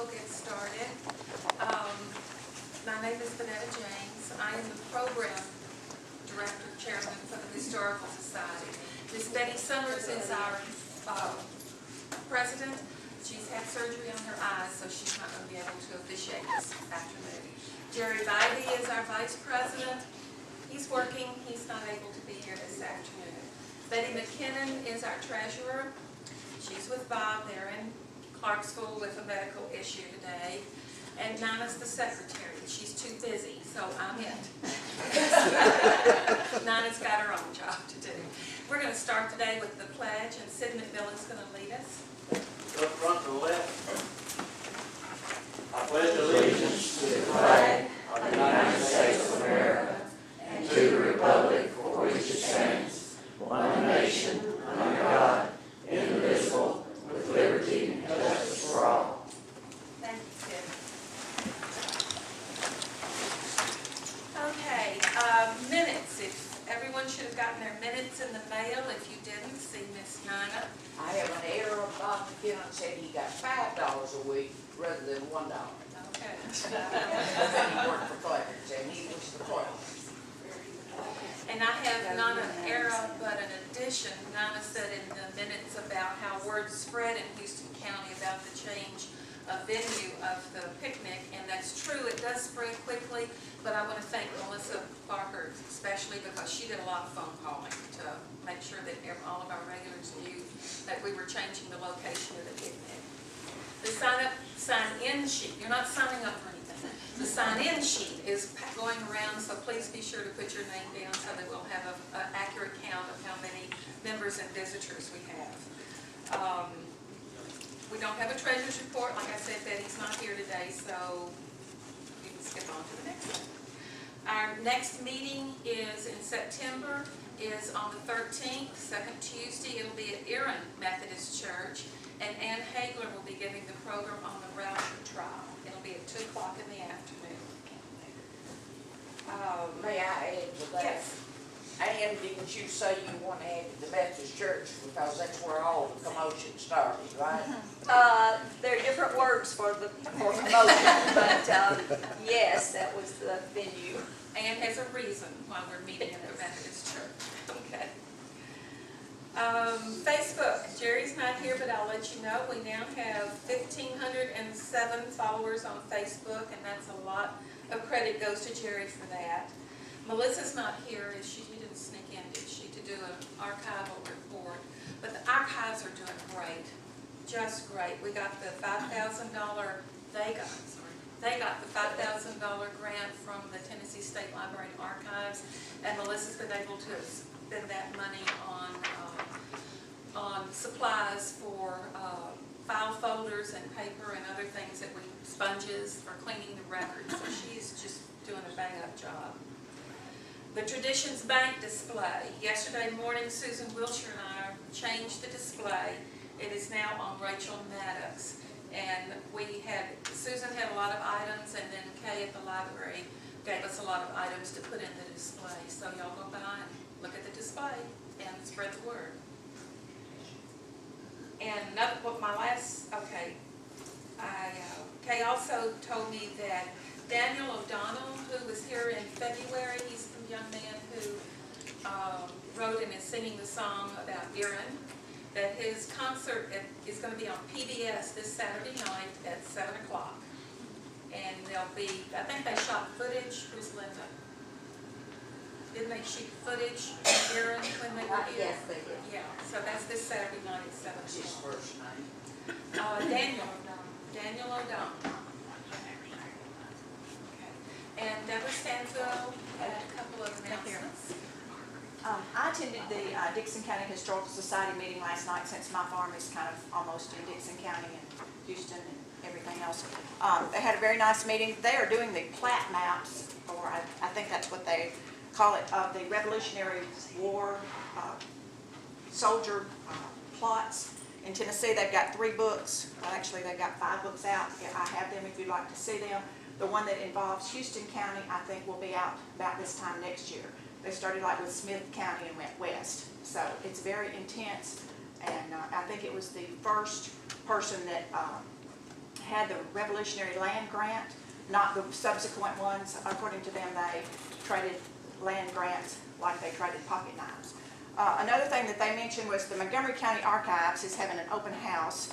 we'll get started. My name is Vanetta James. I am the program director, chairman for the Historical Society. Miss Betty Summers is our president. She's had surgery on her eyes, so she's not going to be able to officiate this afternoon. Jerry Bybee is our vice president. He's working. He's not able to be here this afternoon. Betty McKinnon is our treasurer. She's with Bob. They're in Clarksville with a medical issue today. And Nana's the secretary. She's too busy, so I'm it. Nana's got her own job to do. We're going to start today with the pledge, and Sid McMillan's going to lead us. Up front to the left. I pledge allegiance to the flag of the United States of America and to the republic for which it stands, one nation, under God, indivisible, with liberty and justice for all. Thank you, Sid. Okay, minutes. If everyone should have gotten their minutes in the mail. If you didn't, see Miss Nina. I have an error of Bob McKinnon said he got $5 a week rather than $1. Okay. He worked for Clarence and he was the clerk. And I have not an error, but an addition. Nana said in the minutes about how word spread in Houston County about the change of venue of the picnic, and that's true, it does spread quickly, but I want to thank Melissa Barker especially because she did a lot of phone calling to make sure that all of our regulars knew that we were changing the location of the picnic. The sign-in sheet, you're not signing up for anything. The sign-in sheet is going around, so please be sure to put your name down so that we'll have an accurate count of how many members and visitors we have. We don't have a treasurer's report. Like I said, Betty's not here today, so you can skip on to the next one. Our next meeting is in September, is on the 13th, second Tuesday. It'll be at Erin Methodist Church, and Ann Hagler will be giving the program on the Rauscher trial. It'll be at 2 o'clock in the afternoon. May I add to that? Yes. And didn't you say you want to add to the Baptist church because that's where all the commotion started, right? There are different words for promotion, but yes, that was the venue. Ann has a reason why we're meeting at the Methodist Church. Okay. Facebook. Jerry's not here, but I'll let you know. We now have 1,507 followers on Facebook, and that's a lot of credit goes to Jerry for that. Melissa's not here. She didn't sneak in, did she, to do an archival report. But the archives are doing great, just great. We got the $5,000, they got the $5,000 grant from the Tennessee State Library and Archives, and Melissa's been able to spend that money on supplies for file folders and paper and other things that sponges for cleaning the records. So she's just doing a bang-up job. The Traditions Bank display. Yesterday morning, Susan Wilshire and I changed the display. It is now on Rachel Maddox. And Susan had a lot of items, and then Kay at the library gave us a lot of items to put in the display. So y'all go by and look at the display and spread the word. And Kay also told me that Daniel O'Donnell, who was here in February, he's the young man who wrote and is singing the song about Erin, that his concert is going to be on PBS this Saturday night at 7 o'clock. And there'll be, I think they shot footage. Who's Linda? Didn't they shoot footage of Erin when they were here? Yes, they did. Yeah, so that's this Saturday night at 7 That's his o'clock. first name. Daniel O'Donnell. And Deborah Stanfield had a couple of announcements. I attended the Dickson County Historical Society meeting last night, since my farm is kind of almost in Dickson County and Houston and everything else. They had a very nice meeting. They are doing the plat maps, or I think that's what they call it, of the Revolutionary War soldier plots in Tennessee. They've got 3 books. Well, actually, they've got 5 books out. I have them if you'd like to see them. The one that involves Houston County, I think, will be out about this time next year. They started like with Smith County and went west. So it's very intense, and I think it was the first person that had the Revolutionary Land Grant, not the subsequent ones. According to them, they traded land grants like they traded pocket knives. Another thing that they mentioned was the Montgomery County Archives is having an open house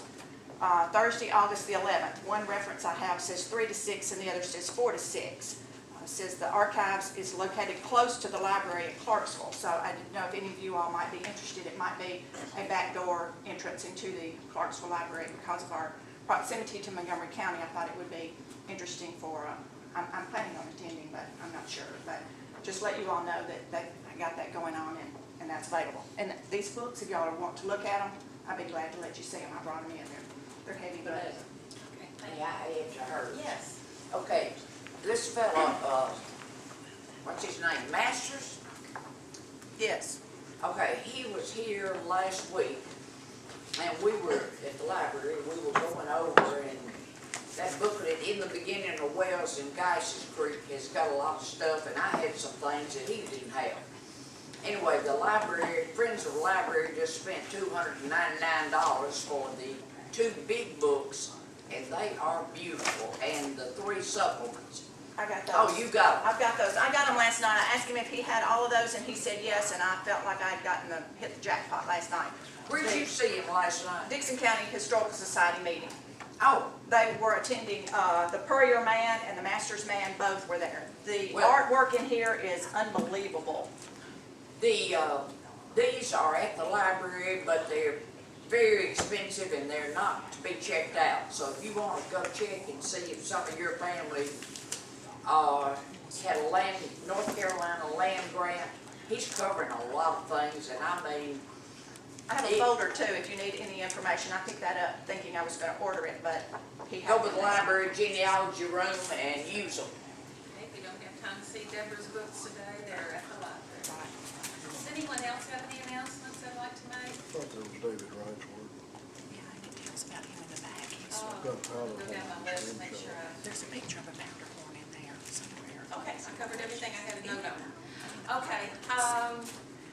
Thursday, August the 11th. One reference I have says 3 to 6 and the other says 4 to 6. It says the archives is located close to the library at Clarksville, so I didn't know if any of you all might be interested. It might be a backdoor entrance into the Clarksville Library because of our proximity to Montgomery County. I thought it would be interesting for, I'm planning on attending, but I'm not sure. But just let you all know that I got that going on and that's available. And these books, if y'all want to look at them, I'd be glad to let you see them. I brought them in. They're heavy, but Okay, thank Yeah, I had to her. Yes. Okay, this fella, what's his name, Masters? yes. Okay, he was here last week, and we were at the library, we were going over, and that booklet in the beginning of Wells and Geis's Creek has got a lot of stuff, and I had some things that he didn't have. Anyway, the library, Friends of the Library just spent $299 for the 2 big books, and they are beautiful, and the 3 supplements. I got those. Oh, you got them? I've got those. I got them last night. I asked him if he had all of those, and he said yes, and I felt like I had hit the jackpot last night. Where did you see him last night? Dixon County Historical Society meeting. Oh, They were attending, the Purrier Man and the Masters Man both were there. The Well- artwork in here is unbelievable. these are at the library, but they're very expensive and they're not to be checked out. So if you want to go check and see if some of your family had a North Carolina land grant, he's covering a lot of things, and I mean, I have a folder too if you need any information. I picked that up thinking I was going to order it, but he had go to the library genealogy room and use them. Okay, if you don't have time to see Deborah's books today, they're at the library. Does anyone else have any announcements they'd like to make? I thought that was David Wright's work. Yeah, and it tells about him in the back. Got a pile of Go down my list, make sure There's a picture of a powder horn in there somewhere. Okay, I covered everything I had a note on. Okay,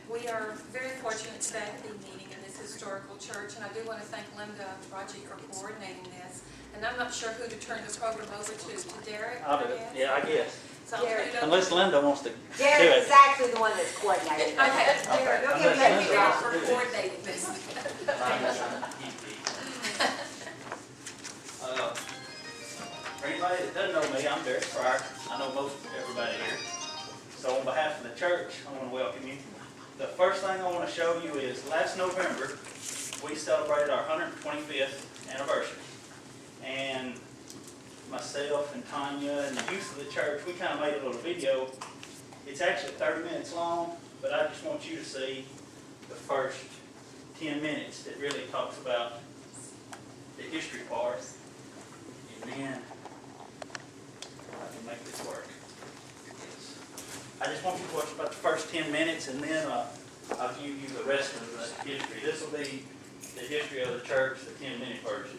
we are very fortunate today to be meeting in this historical church, and I do want to thank Linda and Raji for coordinating this. And I'm not sure who to turn this program over to Derek, I'll do it, guess? yeah, I guess. So I'll turn it over. Unless Linda wants to do Derek it. is actually the one that's coordinating. Okay, Derek, Okay. give Unless me Linda for wants to do it. coordinating this. For anybody that doesn't know me, I'm Derek Fryer. I know most everybody here. So on behalf of the church, I want to welcome you. The first thing I want to show you is last November, we celebrated our 125th anniversary. And myself and Tanya and the youth of the church, we kind of made a little video. It's actually 30 minutes long, but I just want you to see the first 10 minutes that really talks about the history part. And then I can make this work. I just want you to watch about the first 10 minutes, and then I'll give you the rest of the history. This will be the history of the church, the 10-minute version.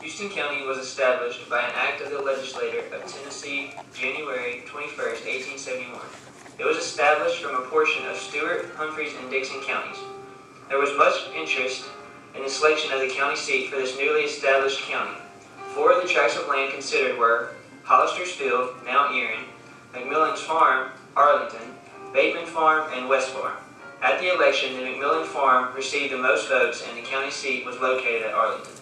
Houston County was established by an act of the legislature of Tennessee, January 21st, 1871. It was established from a portion of Stewart, Humphreys, and Dixon counties. There was much interest in the selection of the county seat for this newly established county. 4 of the tracts of land considered were Hollister's Field, Mount Erin, McMillan's Farm, Arlington, Bateman Farm, and West Farm. At the election, the McMillan Farm received the most votes, and the county seat was located at Arlington.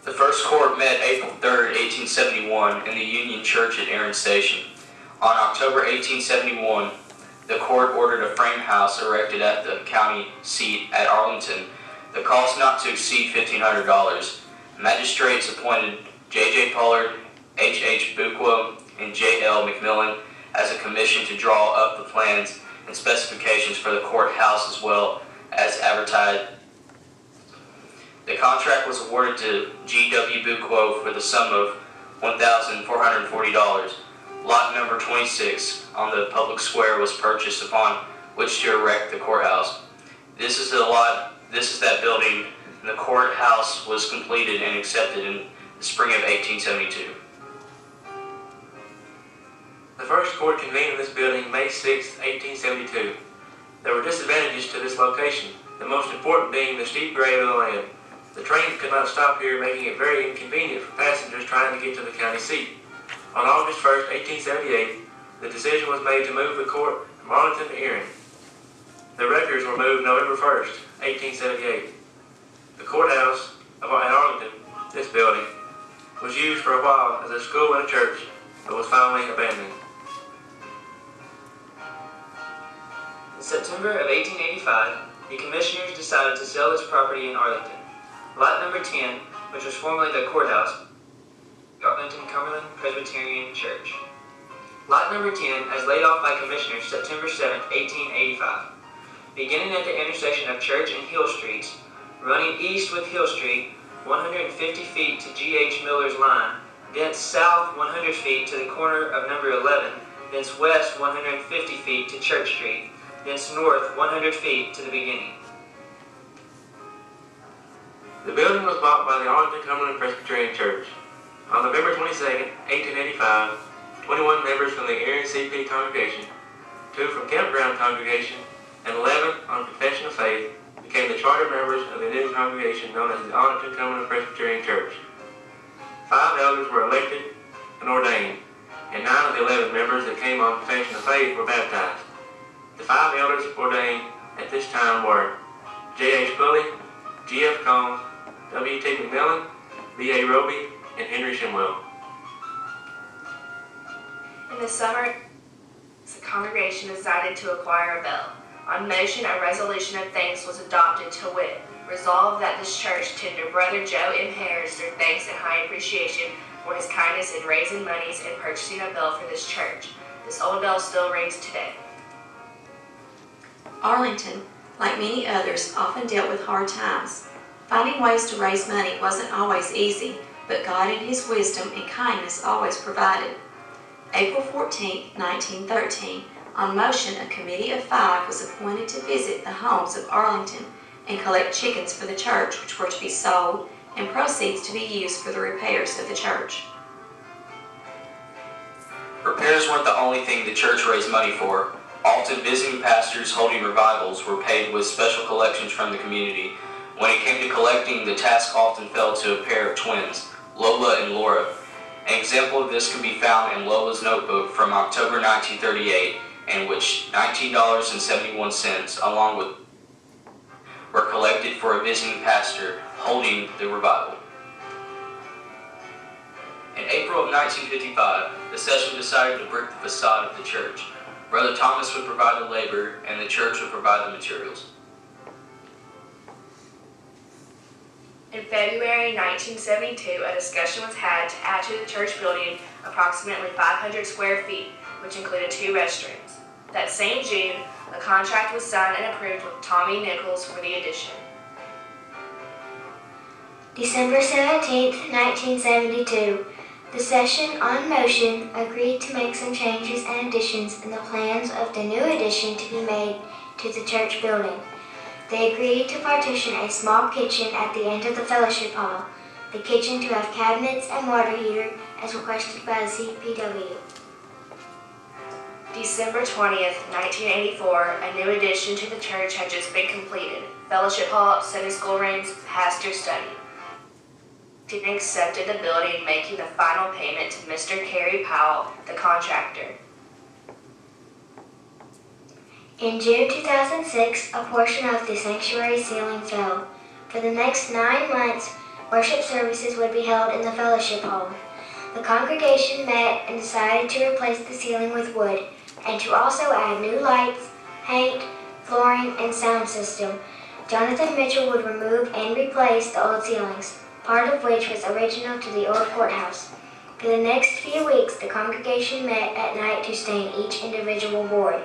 The first court met April 3, 1871 in the Union Church at Erin Station. On October 1871, the court ordered a frame house erected at the county seat at Arlington, the cost not to exceed $1,500. Magistrates appointed J.J. Pollard, H.H. Buquo, and J.L. McMillan as a commission to draw up the plans and specifications for the courthouse as well as advertised. The contract was awarded to G.W. Buquo for the sum of $1,440. Lot number 26 on the public square was purchased upon which to erect the courthouse. This is the lot, this is that building, and the courthouse was completed and accepted in the spring of 1872. The first court convened in this building May 6, 1872. There were disadvantages to this location, the most important being the steep grade of the land. The trains could not stop here, making it very inconvenient for passengers trying to get to the county seat. On August 1, 1878, the decision was made to move the court from Arlington to Erin. The records were moved November 1, 1878. The courthouse at Arlington, this building, was used for a while as a school and a church, but was finally abandoned. In September of 1885, the commissioners decided to sell this property in Arlington. Lot number 10, which was formerly the courthouse, Arlington Cumberland Presbyterian Church. Lot number 10, as laid off by commissioners September 7, 1885. Beginning at the intersection of Church and Hill Streets, running east with Hill Street, 150 feet to G.H. Miller's line, thence south 100 feet to the corner of number 11, thence west 150 feet to Church Street, thence north 100 feet to the beginning. The building was bought by the Arlington Cumberland Presbyterian Church. On November 22, 1885, 21 members from the Erin CP congregation, 2 from Campground congregation, and 11 on Confession of Faith became the charter members of the new congregation known as the Arlington Cumberland Presbyterian Church. 5 elders were elected and ordained, and 9 of the 11 members that came on Confession of Faith were baptized. The 5 elders ordained at this time were J.H. Pulley, G.F. Combs, W.T. McMillan, B.A. Roby, and Henry Shimwell. In the summer, the congregation decided to acquire a bell. On motion, a resolution of thanks was adopted, to wit, resolved that this church tender Brother Joe M. Harris their thanks and high appreciation for his kindness in raising monies and purchasing a bell for this church. This old bell still rings today. Arlington, like many others, often dealt with hard times. Finding ways to raise money wasn't always easy, but God in His wisdom and kindness always provided. April 14, 1913, on motion, a committee of 5 was appointed to visit the homes of Arlington and collect chickens for the church, which were to be sold, and proceeds to be used for the repairs of the church. Repairs weren't the only thing the church raised money for. Often visiting pastors holding revivals were paid with special collections from the community. When it came to collecting, the task often fell to a pair of twins, Lola and Laura. An example of this can be found in Lola's notebook from October 1938, in which $19.71, along with, were collected for a visiting pastor holding the revival. In April of 1955, the session decided to brick the facade of the church. Brother Thomas would provide the labor, and the church would provide the materials. In February 1972, a discussion was had to add to the church building approximately 500 square feet, which included 2 restrooms. That same June, a contract was signed and approved with Tommy Nichols for the addition. December 17, 1972, the session on motion agreed to make some changes and additions in the plans of the new addition to be made to the church building. They agreed to partition a small kitchen at the end of the fellowship hall, the kitchen to have cabinets and water heater as requested by the CPW. December 20th, 1984, a new addition to the church had just been completed. Fellowship hall, Sunday school rooms, pastor study. Dean accepted the building, making the final payment to Mr. Kerry Powell, the contractor. In June 2006, a portion of the sanctuary ceiling fell. For the next 9 months, worship services would be held in the fellowship hall. The congregation met and decided to replace the ceiling with wood, and to also add new lights, paint, flooring, and sound system. Jonathan Mitchell would remove and replace the old ceilings, part of which was original to the old courthouse. For the next few weeks, the congregation met at night to stain each individual board.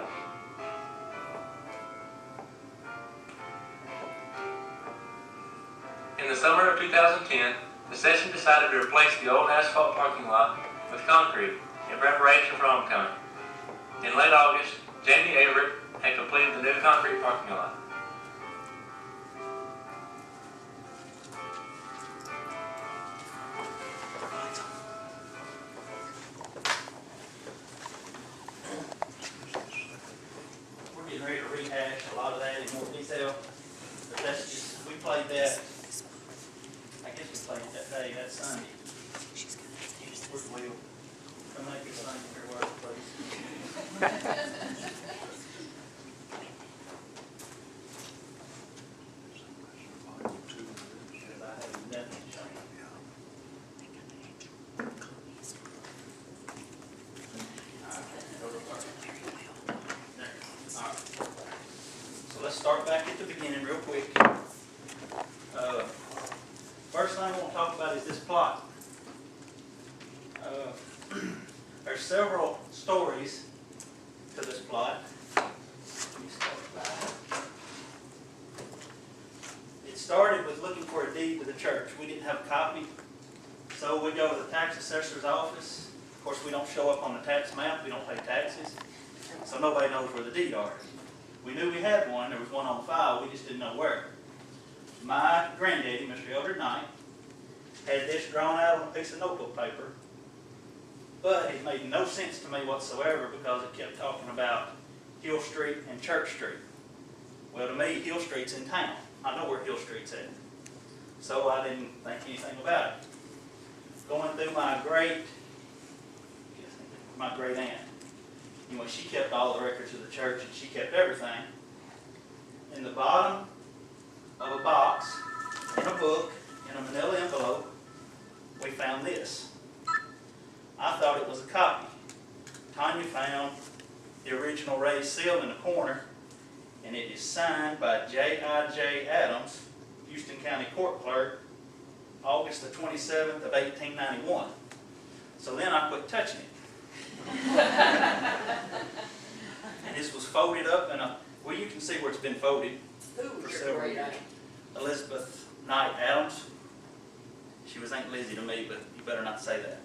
In the summer of 2010, the session decided to replace the old asphalt parking lot with concrete in preparation for homecoming. In late August, Jamie Everett had completed the new concrete parking lot. ready to rehash a lot of that in more detail, but that's just, we played that, I guess we played it that day, that Sunday. Where's Will? Come make this thing here work, please. Because I have nothing to show you. So let's start back at the beginning real quick. First thing I want to talk about is this plot. There's several stories to this plot. It started with looking for a deed to the church. We didn't have a copy, so we go to the tax assessor's office. Of course, we don't show up on the tax map. We don't pay taxes, so nobody knows where the deed are. We knew we had one. There was one on file. We just didn't know where. My granddaddy, Mr. Elder Knight, had this drawn out on a piece of notebook paper, but it made no sense to me whatsoever because it kept talking about Hill Street and Church Street. Well, to me, Hill Street's in town. I know where Hill Street's at. So I didn't think anything about it. Going through my great aunt, you know, she kept all the records of the church and she kept everything. In the bottom of a box, in a book, in a manila envelope, we found this. I thought it was a copy. Tanya found the original raised seal in the corner, and it is signed by J.I.J. Adams, Houston County Court Clerk, August the 27th of 1891. So then I quit touching it. And this was folded up in a, well, you can see where it's been folded for several years. Elizabeth Knight Adams. She was Aunt Lizzie to me, but you better not say that.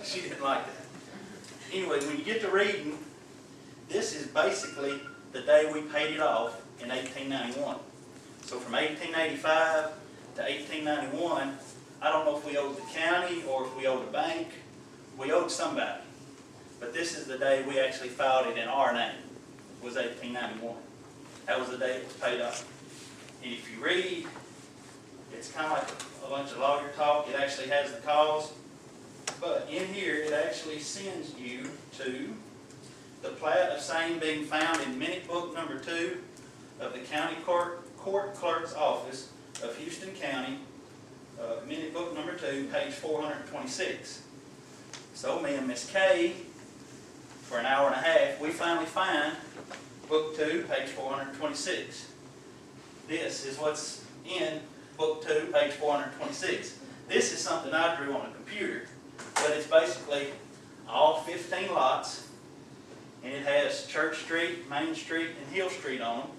She didn't like that. Anyway, when you get to reading, this is basically the day we paid it off in 1891. So from 1885 to 1891, I don't know if we owed the county or if we owed a bank. We owed somebody. But this is the day we actually filed it in our name. It was 1891. That was the day it was paid off. And if you read, it's kind of like a bunch of lawyer talk. It actually has the cause. But in here, it actually sends you to the plat of same being found in minute book number 2 of the county court clerk's office of Houston County, minute book number 2, page 426. So me and Miss Kay, for an hour and a half, we finally find book 2, page 426. This is what's in book 2, page 426. This is something I drew on a computer, but it's basically all 15 lots, and it has Church Street, Main Street, and Hill Street on them,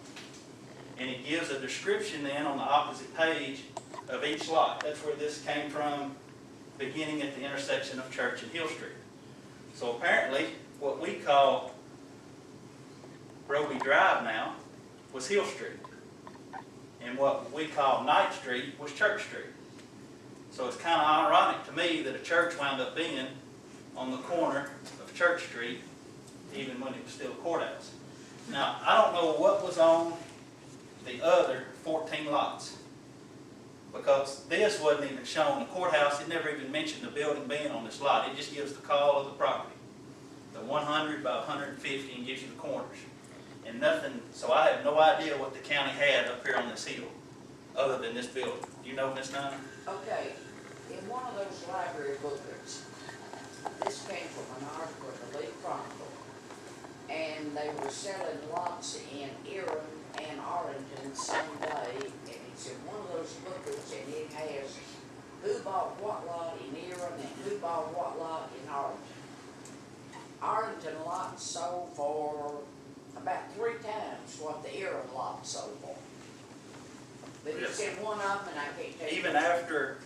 and it gives a description then on the opposite page of each lot. That's where this came from, beginning at the intersection of Church and Hill Street. So apparently, what we call Roby Drive now was Hill Street, and what we call Knight Street was Church Street. So it's kind of ironic to me that a church wound up being on the corner of Church Street, even when it was still a courthouse. Now, I don't know what was on the other 14 lots, because this wasn't even shown. The courthouse, it never even mentioned the building being on this lot. It just gives the call of the property, the 100 by 150, and gives you the corners. And nothing, so I have no idea what the county had up here on this hill, other than this building. Do you know, Miss Nina? Okay, in one of those library booklets, this came from an article in the League Chronicle, and they were selling lots in Erin and Arlington the same day, and it's in one of those booklets, and it has who bought what lot in Erin and who bought what lot in Arlington. Arlington lot sold for about 3 times what the Erin lot sold for. But it's in one of them, and I can't tell you. Even after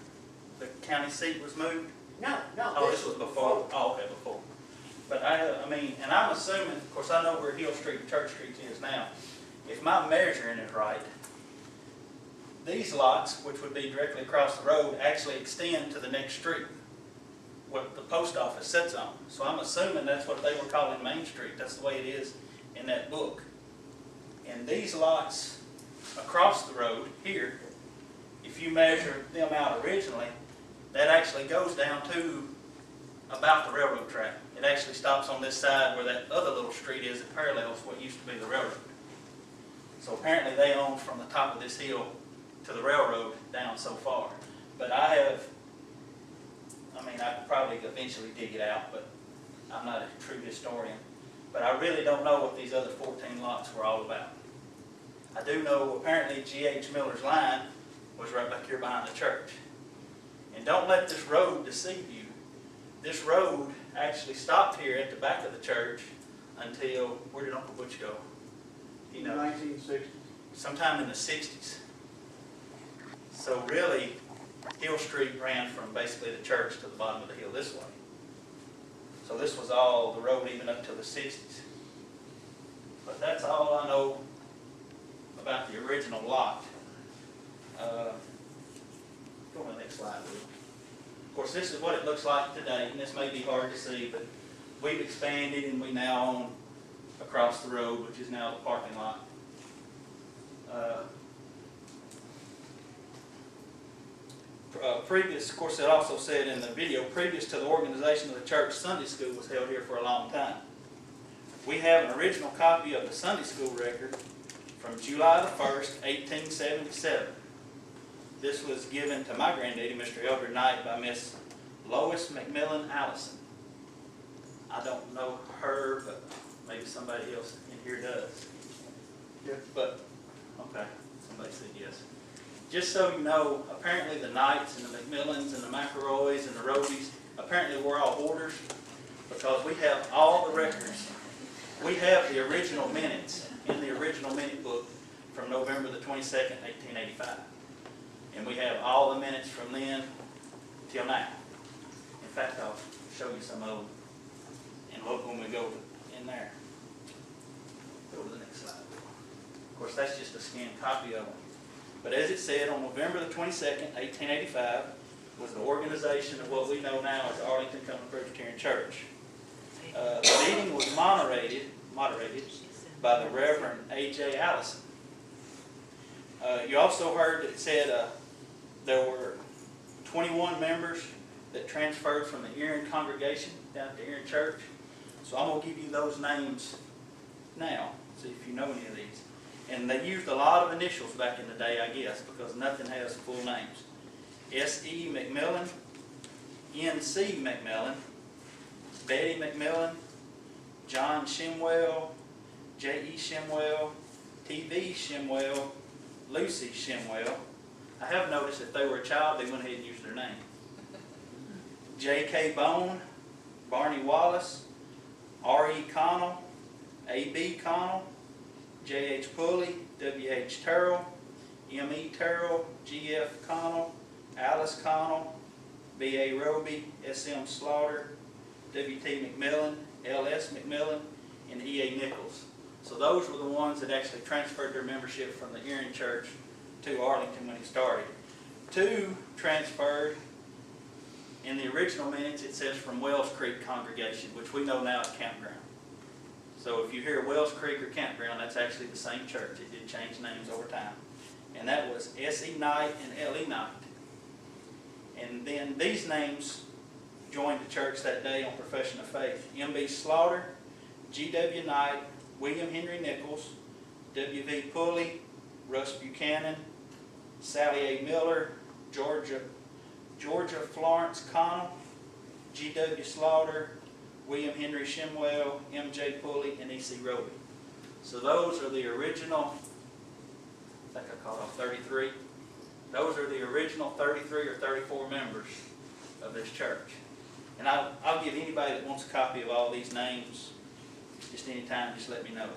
the county seat was moved? No. Oh, this was before. Oh, okay, before. But I mean, and I'm assuming, of course, I know where Hill Street and Church Street is now. If my measuring is right, these lots, which would be directly across the road, actually extend to the next street, what the post office sits on. So I'm assuming that's what they were calling Main Street. That's the way it is in that book. And these lots across the road here, if you measure them out originally, that actually goes down to about the railroad track. It actually stops on this side where that other little street is that parallels what used to be the railroad. So apparently they own from the top of this hill to the railroad down so far. But I could probably eventually dig it out, but I'm not a true historian. But I really don't know what these other 14 lots were all about. I do know apparently G.H. Miller's line was right back here behind the church. And don't let this road deceive you. This road actually stopped here at the back of the church until, where did Uncle Butch go? You know, 1960. sometime in the 60s. So really, Hill Street ran from basically the church to the bottom of the hill this way. So this was all the road even up to the 60s. But that's all I know about the original lot. Go on the next slide, Will. Of course, this is what it looks like today, and this may be hard to see, but we've expanded and we now own across the road, which is now the parking lot. Of course, it also said in the video, previous to the organization of the church, Sunday school was held here for a long time. We have an original copy of the Sunday school record from July the 1st, 1877. This was given to my granddaddy, Mr. Elder Knight, by Miss Lois McMillan Allison. I don't know her, but maybe somebody else in here does. Yeah. But, okay, somebody said yes. Just so you know, apparently the Knights and the McMillans and the McElroys and the Robies, apparently we're all hoarders because we have all the records. We have the original minutes in the original minute book from November the 22nd, 1885. And we have all the minutes from then till now. In fact, I'll show you some of them and look when we go in there. Go to the next slide. Of course, that's just a scanned copy of them. But as it said, on November the 22nd, 1885, was the organization of what we know now as Arlington Cumberland Presbyterian Church. The meeting was moderated by the Reverend A.J. Allison. You also heard it said there were 21 members that transferred from the Erin congregation down at the Erin Church. So I'm going to give you those names now, see if you know any of these. And they used a lot of initials back in the day, I guess, because nothing has full names. S.E. McMillan, N.C. McMillan, Betty McMillan, John Shimwell, J.E. Shimwell, T.V. Shimwell, Lucy Shimwell. I have noticed if they were a child, they went ahead and used their name. J.K. Bone, Barney Wallace, R.E. Connell, A.B. Connell, J.H. Pulley, W.H. Terrell, M.E. Terrell, G.F. Connell, Alice Connell, B.A. Roby, S.M. Slaughter, W.T. McMillan, L.S. McMillan, and E.A. Nichols. So those were the ones that actually transferred their membership from the Erin Church to Arlington when he started. 2 transferred, in the original minutes it says from Wells Creek congregation, which we know now is campground. So if you hear Wells Creek or campground, that's actually the same church. It did change names over time. And that was S.E. Knight and L.E. Knight. And then these names joined the church that day on profession of faith. M.B. Slaughter, G.W. Knight, William Henry Nichols, W.V. Pulley, Russ Buchanan, Sally A. Miller, Georgia Florence Connell, G.W. Slaughter, William Henry Shimwell, M.J. Pulley, and E.C. Roby. So those are the original, I think I called them 33. Those are the original 33 or 34 members of this church. And I'll give anybody that wants a copy of all these names, just anytime, just let me know.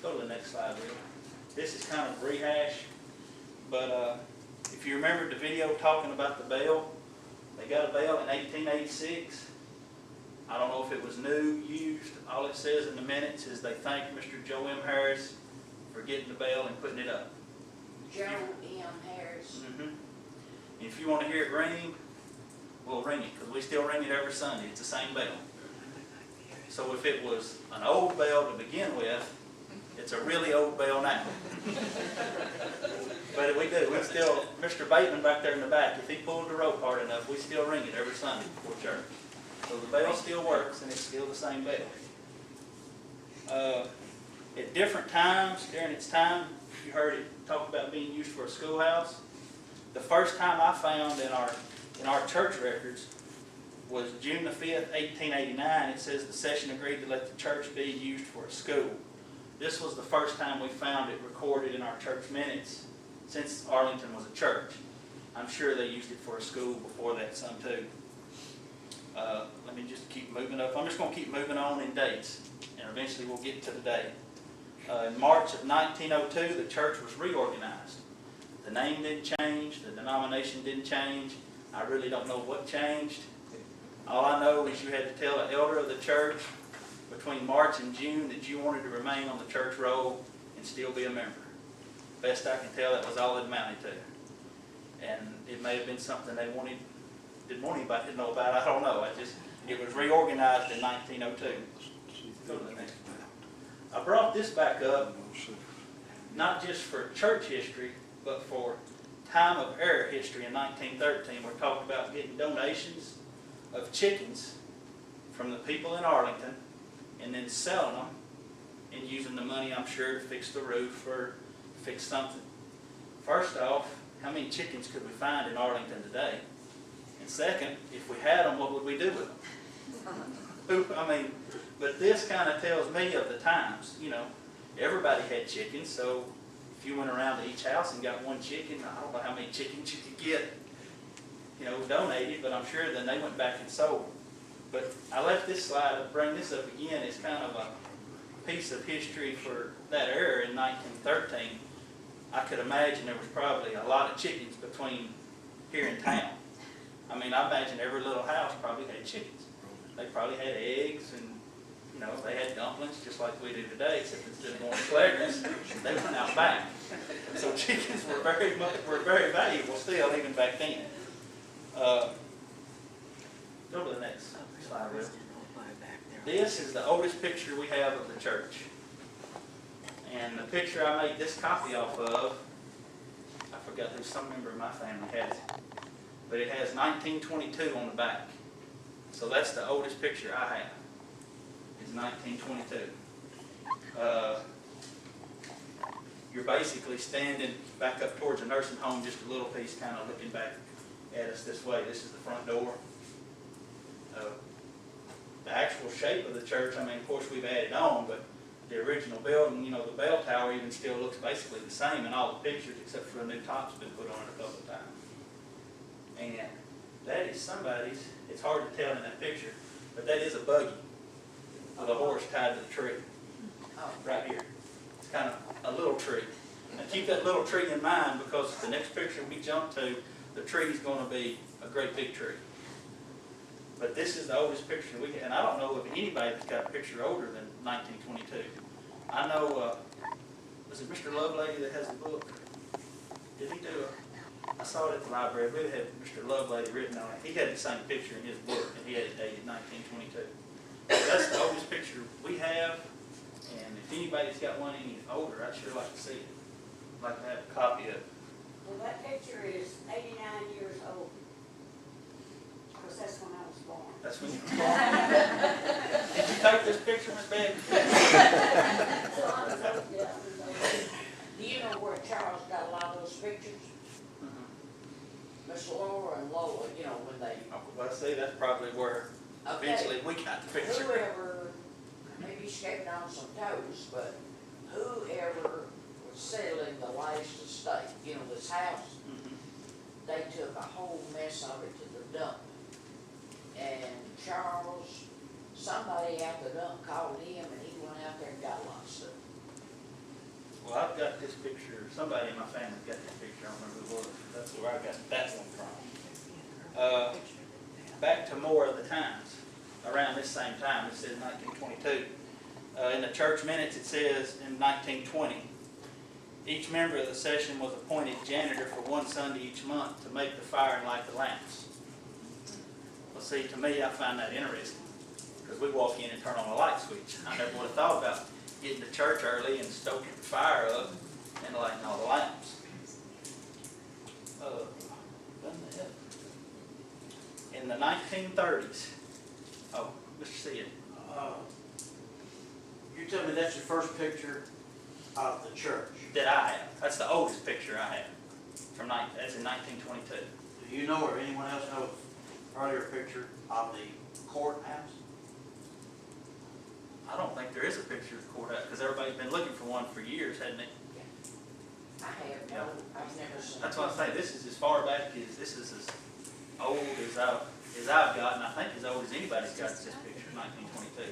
Go to the next slide, Will. This is kind of rehash, but if you remember the video talking about the bell, they got a bell in 1886. I don't know if it was new, used. All it says in the minutes is they thank Mr. Joe M. Harris for getting the bell and putting it up. Joe M. Harris. Mm-hmm. If you want to hear it ring, we'll ring it, because we still ring it every Sunday. It's the same bell. So if it was an old bell to begin with, it's a really old bell now. But we do. We still, Mr. Bateman back there in the back, if he pulled the rope hard enough, we still ring it every Sunday before church. So the bell still works, and it's still the same bell. At different times during its time, you heard it talk about being used for a schoolhouse. The first time I found in our church records was June the 5th, 1889. It says the session agreed to let the church be used for a school. This was the first time we found it recorded in our church minutes since Arlington was a church. I'm sure they used it for a school before that some too. Let me just keep moving up. I'm just going to keep moving on in dates, and eventually we'll get to the day. In March of 1902, the church was reorganized. The name didn't change, the denomination didn't change. I really don't know what changed. All I know is you had to tell an elder of the church between March and June that you wanted to remain on the church roll and still be a member. Best I can tell, that was all it amounted to. And it may have been something they didn't want anybody to know about. I don't know. It was reorganized in 1902. Go to the next one. I brought this back up, not just for church history, but for time of era history in 1913. We're talking about getting donations of chickens from the people in Arlington and then selling them and using the money, I'm sure, to fix the roof or fix something. First off, how many chickens could we find in Arlington today? And second, if we had them, what would we do with them? But this kind of tells me of the times. You know, everybody had chickens, so if you went around to each house and got one chicken, I don't know how many chickens you could get, donated, but I'm sure then they went back and sold. But I left this slide to bring this up again. It's kind of a piece of history for that era in 1913. I could imagine there was probably a lot of chickens between here and town. I imagine every little house probably had chickens. They probably had eggs and, they had dumplings just like we do today, except instead of going to Flagrants, they went out back. So chickens were very valuable still, even back then. Go to the next slide, Will. This is the oldest picture we have of the church. And the picture I made this copy off of, I forgot who, some member of my family has it. But it has 1922 on the back. So that's the oldest picture I have. It's 1922. You're basically standing back up towards a nursing home, just a little piece kind of looking back at us this way. This is the front door. The actual shape of the church, of course we've added on, but the original building, the bell tower even still looks basically the same in all the pictures, except for a new top's been put on it a couple of times. And that is somebody's, it's hard to tell in that picture, but that is a buggy with a horse tied to the tree. Right here. It's kind of a little tree. Now keep that little tree in mind, because the next picture we jump to, the tree is going to be a great big tree. But this is the oldest picture we get, and I don't know of anybody that's got a picture older than 1922. I know, was it Mr. Lovelady that has the book? Did he do I saw it at the library. We had Mr. Lovelady written on it. He had the same picture in his book, and he had it dated 1922. So that's the oldest picture we have, and if anybody's got one any older, I'd sure like to see it. I'd like to have a copy of it. Well, that picture is 89 years old, because that's when I was born. That's when you were born. Did you take this picture, Miss Betty? Do you know where Charles got a lot of those pictures? Miss Laura and Lola, when they... Well, see, that's probably where eventually we got the picture. Whoever, maybe stepping on some toes, but whoever was selling the last estate, this house, they took a whole mess of it to the dump. And Charles, somebody at the dump called him, and he went out there and got a lot of stuff. Well, I've got this picture. Somebody in my family got this picture. I don't remember who it was. That's where I got that one from. Back to more of the times. Around this same time, it says 1922. In the church minutes, it says in 1920, each member of the session was appointed janitor for one Sunday each month to make the fire and light the lamps. Well, see, to me, I find that interesting, because we walk in and turn on a light switch. I never would have thought about getting to church early and stoking the fire up and lighting all the lamps. In the 1930s, oh, Mr. Sid. You tell me that's your first picture of the church. That I have. That's the oldest picture I have. That's in 1922. Do you know or anyone else know earlier picture of the courthouse? I don't think there is a picture of the courthouse because everybody's been looking for one for years, hasn't it? I have no, I've never seen. That's why I say this is as far back as, this is as old as I've got, and I think as old as anybody's got this picture, 1922.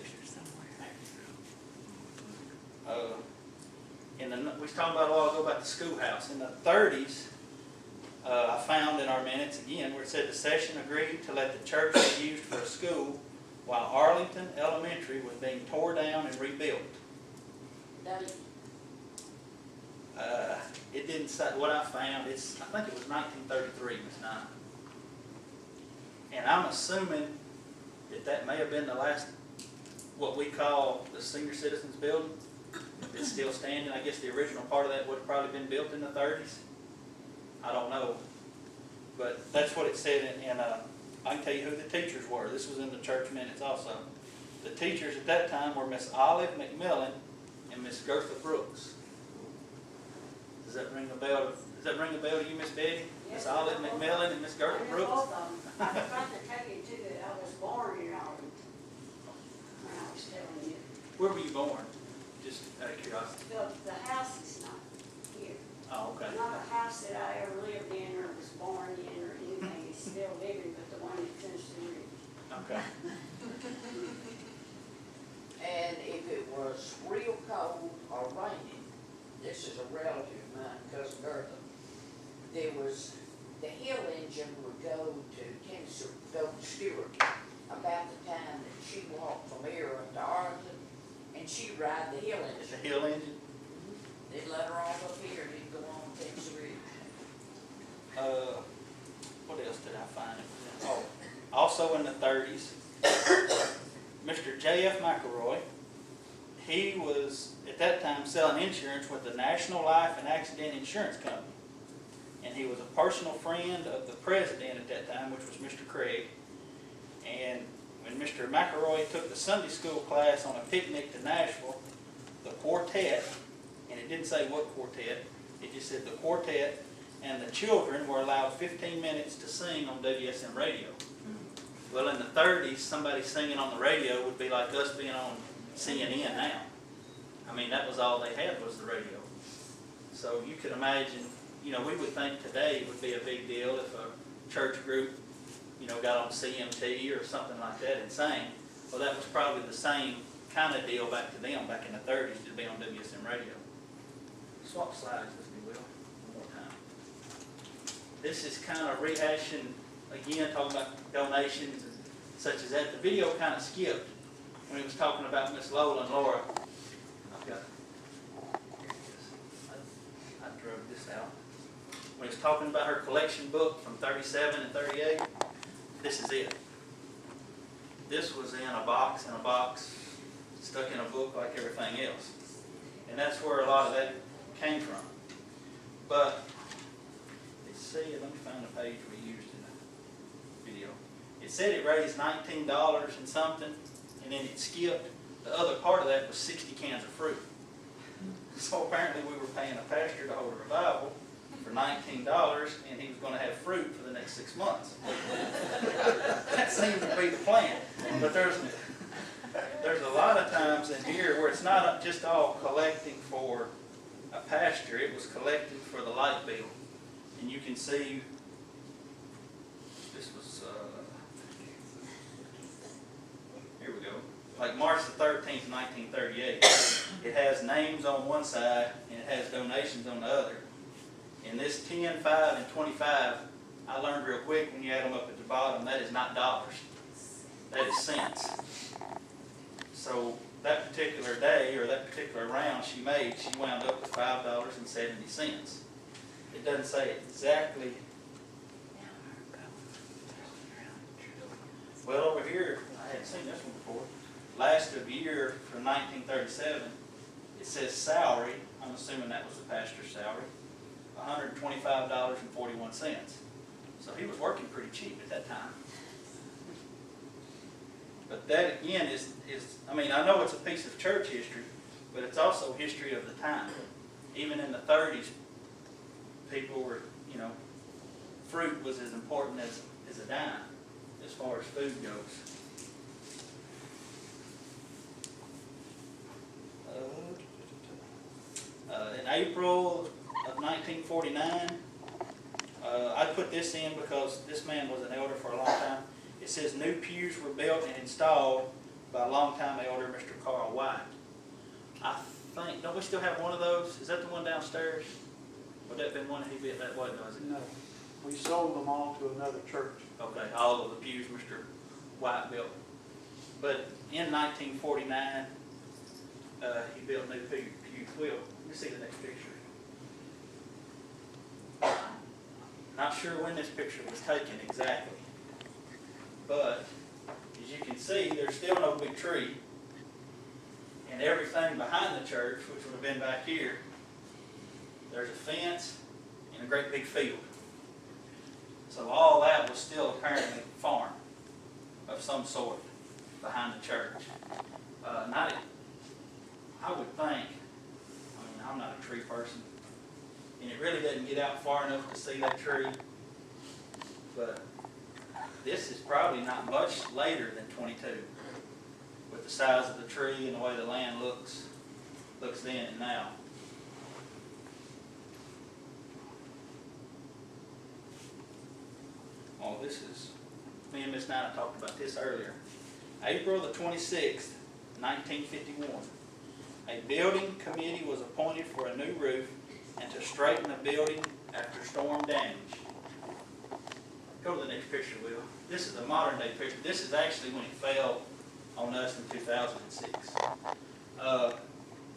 We was talking about a while ago about the schoolhouse. In the 30s, I found in our minutes again where it said the session agreed to let the church be used for a school while Arlington Elementary was being tore down and rebuilt. It didn't say what I found. I think it was 1933, Ms. Nye. And I'm assuming that may have been the last, what we call the senior citizens building. It's still standing. I guess the original part of that would have probably been built in the 30s. I don't know. But that's what it said, and I can tell you who the teachers were. This was in the church minutes also. The teachers at that time were Miss Olive McMillan and Miss Gertha Brooks. Does that ring a bell? Does that ring a bell to you, Miss Betty? Miss Olive McMillan and Miss Gertha Brooks? Both of them. I forgot to tell you too that I was born in Arlington. When I was telling you. Where were you born? Just out of curiosity. The house is not here. Oh, okay. Not a house that I ever lived in or was born in or anything. It's still living, but the one in Tennessee Ridge. Okay. And if it was real cold or raining, this is a relative of mine, Cousin Gertha, there was, the hill engine would go to Tennessee, go to Stewart about the time that she walked from here up to Arlington, and she'd ride the hill engine. It's a hill engine? They'd let her off up here and he'd go on to Tennessee Ridge. What else did I find? Oh, also in the 30s, Mr. J.F. McElroy, he was at that time selling insurance with the National Life and Accident Insurance Company. And he was a personal friend of the president at that time, which was Mr. Craig. And when Mr. McElroy took the Sunday school class on a picnic to Nashville, the quartet, and it didn't say what quartet, it just said the quartet, and the children were allowed 15 minutes to sing on WSM radio. Well, in the 30s, somebody singing on the radio would be like us being on CNN now. I mean, that was all they had was the radio. So you could imagine, you know, we would think today it would be a big deal if a church group, you know, got on CMT or something like that and sang. Well, that was probably the same kind of deal back to them back in the 30s to be on WSM radio. Swap slides with me, Will, one more time. This is kind of rehashing, again, talking about donations and such as that. The video kind of skipped when he was talking about Miss Lola and Laura. I've got, here it is. I drove this out. When he was talking about her collection book from 37 and 38, this is it. This was in a box, stuck in a book like everything else. And that's where a lot of that came from. But, let's see, let me find the page we used in the video. It said it raised $19 and something, and then it skipped. The other part of that was 60 cans of fruit. So apparently we were paying a pastor to hold a revival for $19, and he was going to have fruit for the next 6 months. That seemed to be the plan. But there's a lot of times in here where it's not just all collecting for a pastor, it was collecting for the light bill. And you can see, this was, here we go, like March the 13th, 1938. It has names on one side and it has donations on the other. And this 10, 5, and 25, I learned real quick when you add them up at the bottom, that is not dollars. That is cents. So that particular day or that particular round she made, she wound up with $5.70. It doesn't say exactly. Well, over here, I hadn't seen this one before. last of year from 1937, it says salary, I'm assuming that was the pastor's salary, $125.41. So he was working pretty cheap at that time. But that again is, I mean, I know it's a piece of church history, but it's also history of the time. Even in the 30s, people were, you know, fruit was as important as a dime as far as food goes. In April of 1949, I put this in because this man was an elder for a long time. It says new pews were built and installed by a longtime elder, Mr. Carl White. I think, don't we still have one of those? Is that the one downstairs? Would that have been one he built? That wasn't, was it? No, we sold them all to another church. Okay, all of the pews Mr. White built. But in 1949, he built new pews. Will, let me see the next picture. Not sure when this picture was taken exactly, but as you can see, there's still no big tree, and everything behind the church, which would have been back here, there's a fence and a great big field. So all that was still apparently a farm of some sort behind the church. I would think, I'm not a tree person, and it really doesn't get out far enough to see that tree, but this is probably not much later than 22, with the size of the tree and the way the land looks then and now. Oh, this is, me and Miss Nina talked about this earlier. April the 26th, 1951. A building committee was appointed for a new roof and to straighten the building after storm damage. Go to the next picture, Will. This is a modern day picture. This is actually when it fell on us in 2006. It's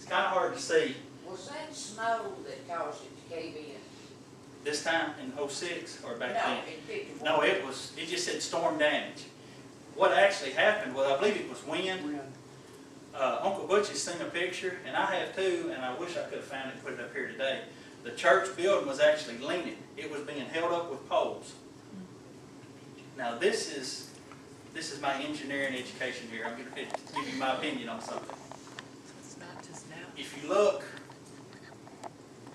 kind of hard to see. Was that snow that caused it to cave in? This time in 06 or back then? No, in 51. No, it just said storm damage. What actually happened was, I believe it was wind. Uncle Butch has seen a picture, and I have too, and I wish I could have found it and put it up here today. The church building was actually leaning. It was being held up with poles. Now this is my engineering education here. I'm going to give you my opinion on something. It's not just now. If you look,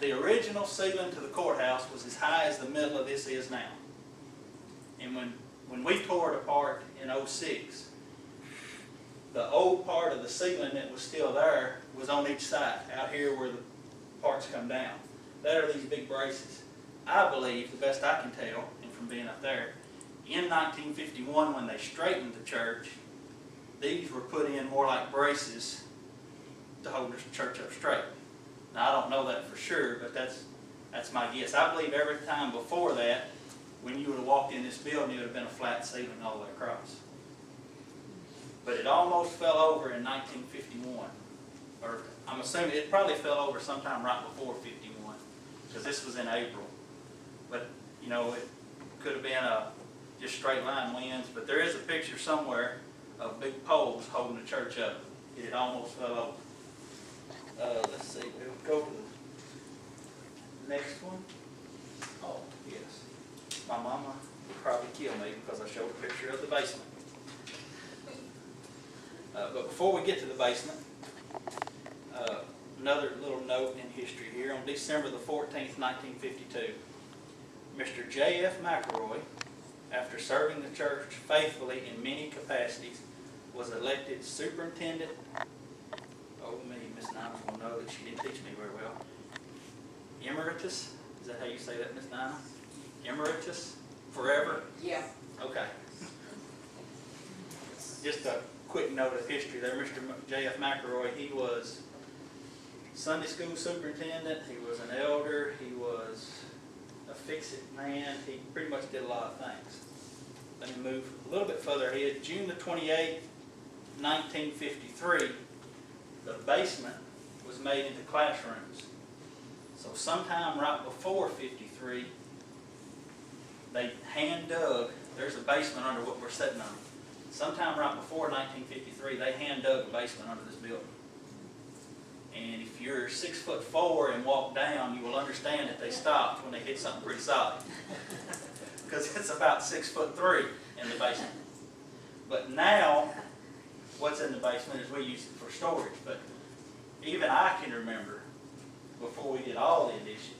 the original ceiling to the courthouse was as high as the middle of this is now. And when we tore it apart in 06, the old part of the ceiling that was still there was on each side, out here where the parts come down. That are these big braces. I believe, the best I can tell, and from being up there, in 1951 when they straightened the church, these were put in more like braces to hold the church up straight. Now I don't know that for sure, but that's my guess. I believe every time before that, when you would have walked in this building, it would have been a flat ceiling all the way across. But it almost fell over in 1951. Or I'm assuming it probably fell over sometime right before 51, because this was in April. But, you know, it could have been just straight line winds, but there is a picture somewhere of big poles holding the church up. It almost fell over. Let's see, we'll go to the next one. Oh, yes. My mama would probably kill me because I showed a picture of the basement. But before we get to the basement, another little note in history here. On December the 14th, 1952, Mr. J.F. McElroy, after serving the church faithfully in many capacities, was elected superintendent. Oh, Miss Nina will know that she didn't teach me very well. Emeritus, is that how you say that, Miss Nina? Emeritus, forever? Yeah. Okay. Just a quick note of history there. Mr. J.F. McElroy, he was Sunday school superintendent, he was an elder, he was a fix-it man, he pretty much did a lot of things. Let me move a little bit further ahead. June the 28th, 1953, the basement was made into classrooms. So sometime right before 53, they hand dug, there's a basement under what we're sitting on. sometime right before 1953, they hand dug a basement under this building. And if you're 6'4" and walk down, you will understand that they stopped when they hit something pretty solid. Because it's about 6'3" in the basement. But now, what's in the basement is we use it for storage. But even I can remember, before we did all the additions,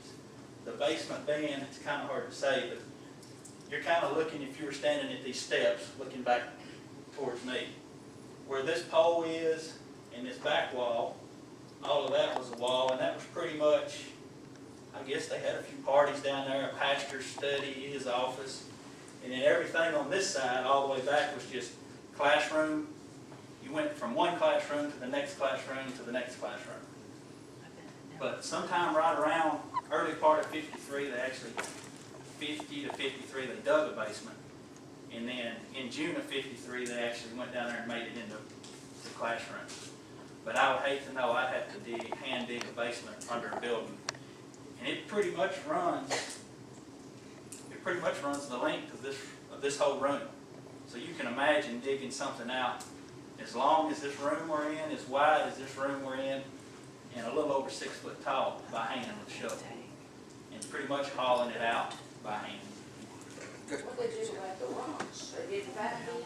the basement being, it's kind of hard to say, but you're kind of looking, if you were standing at these steps, looking back towards me, where this pole is and this back wall, all of that was a wall, and that was pretty much, I guess they had a few parties down there, a pastor's study, his office, and then everything on this side, all the way back, was just classroom. You went from one classroom to the next classroom to the next classroom. But sometime right around early part of 53, they actually, 50 to 53, they dug a basement. And then in June of 53, they actually went down there and made it into the classroom. But I would hate to know I'd have to hand dig a basement under a building. And it pretty much runs the length of this whole room. So you can imagine digging something out as long as this room we're in, as wide as this room we're in, and a little over 6 foot tall by hand with a shovel. And pretty much hauling it out by hand. What they do about the rocks? They didn't back them?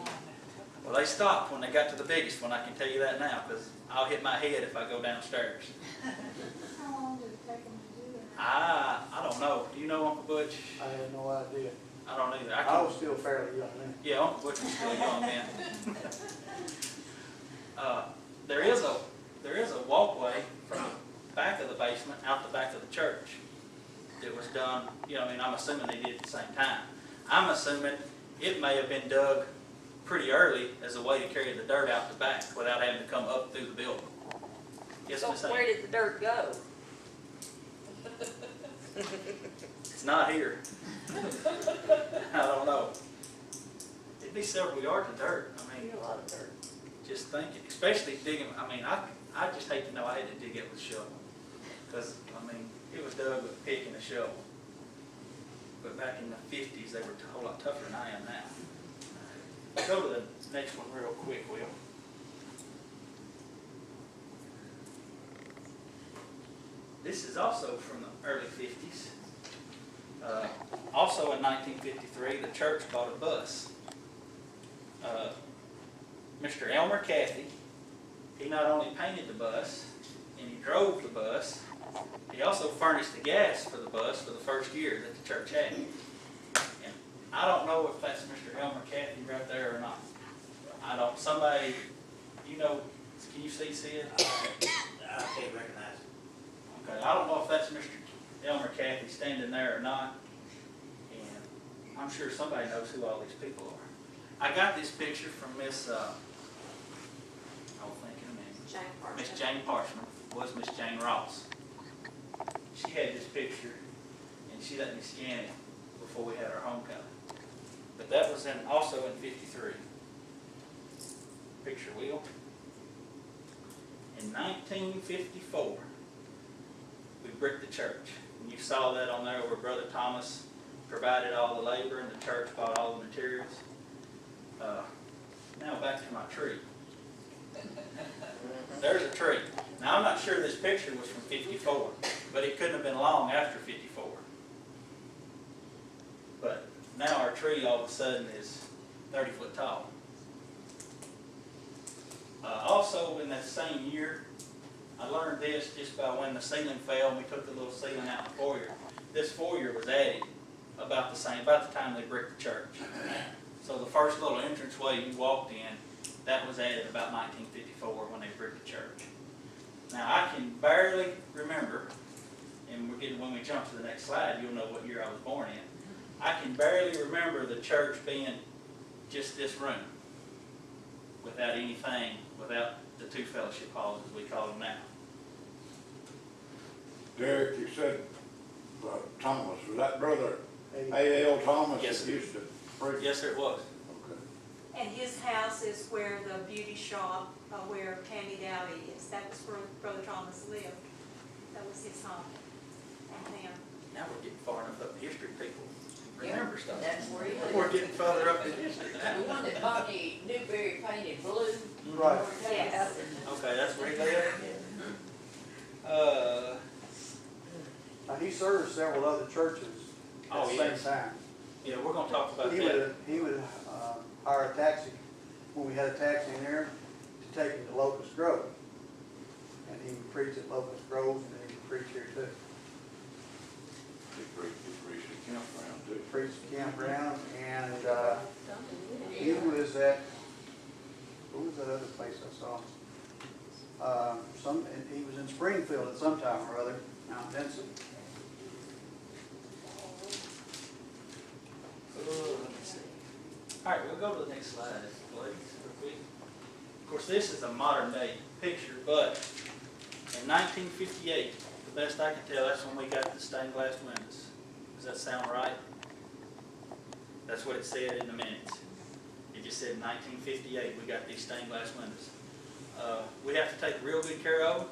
Well, they stopped when they got to the biggest one, I can tell you that now, because I'll hit my head if I go downstairs. How long did it take them to do that? I don't know. Do you know Uncle Butch? I had no idea. I don't either. I was still fairly young then. Yeah, Uncle Butch was still young then. There is a walkway from the back of the basement out the back of the church. It was done, I'm assuming they did it at the same time. I'm assuming it may have been dug pretty early as a way to carry the dirt out the back without having to come up through the building. Yes, So Miss Amy? where did the dirt go? It's not here. I don't know. It'd be several yards of dirt. I mean, A lot of dirt. just thinking, especially digging, I just hate to know I had to dig it with a shovel. Because, it was dug with a pick and a shovel. But back in the 50s, they were a whole lot tougher than I am now. Go to the next one real quick, Will. This is also from the early 50s. Also in 1953, the church bought a bus. Mr. Elmer Cathy, he not only painted the bus, and he drove the bus, he also furnished the gas for the bus for the first year that the church had. And I don't know if that's Mr. Elmer Cathy right there or not. Somebody, can you see Sid? I can't recognize it. Okay, I don't know if that's Mr. Elmer Cathy standing there or not. And I'm sure somebody knows who all these people are. I got this picture from Miss, Miss Jane Parchman, was Miss Jane Ross. She had this picture, and she let me scan it before we had our homecoming. But that was also in 53. Picture, Will. In 1954, we bricked the church. And you saw that on there where Brother Thomas provided all the labor and the church bought all the materials. Now back to my tree. There's a tree. Now I'm not sure this picture was from 54, but it couldn't have been long after 54. But now our tree all of a sudden is 30 foot tall. Also in that same year, I learned this just by when the ceiling fell and we took the little ceiling out in the foyer. This foyer was added about the time they bricked the church. So the first little entranceway you walked in, that was added about 1954 when they bricked the church. Now I can barely remember, and when we jump to the next slide, you'll know what year I was born in. I can barely remember the church being just this room, without anything, without the two fellowship halls as we call them now. Derek, you said Thomas, was that brother A.L. Thomas? Yes, that used to preach? Yes, sir, it was. Okay. And his house is where the beauty shop, where Tammy Dowdy is. That was where Brother Thomas lived. That was his home. And then, Now we're getting far enough up in history, people remember stuff. That's where he We're lives. getting further up the district The now. one that Bonnie Newberry painted blue. Right. Yes. Okay, that's where he lived. Now, he served several other churches at Oh, the yes. same time. Yeah, we're gonna talk about He that. would hire a taxi, when we had a taxi in there, to take him to Locust Grove. And he would preach at Locust Grove, and then he would preach here too. He preached at campground too. Preached at campground, and, he was at, what was that other place I saw? And he was in Springfield at some time or other, Mount Denson. All right, we'll go to the next slide, please, real quick. Of course, this is a modern day picture, but in 1958, the best I can tell, that's when we got the stained glass windows. Does that sound right? That's what it said in the minutes. It just said 1958, we got these stained glass windows. We have to take real good care of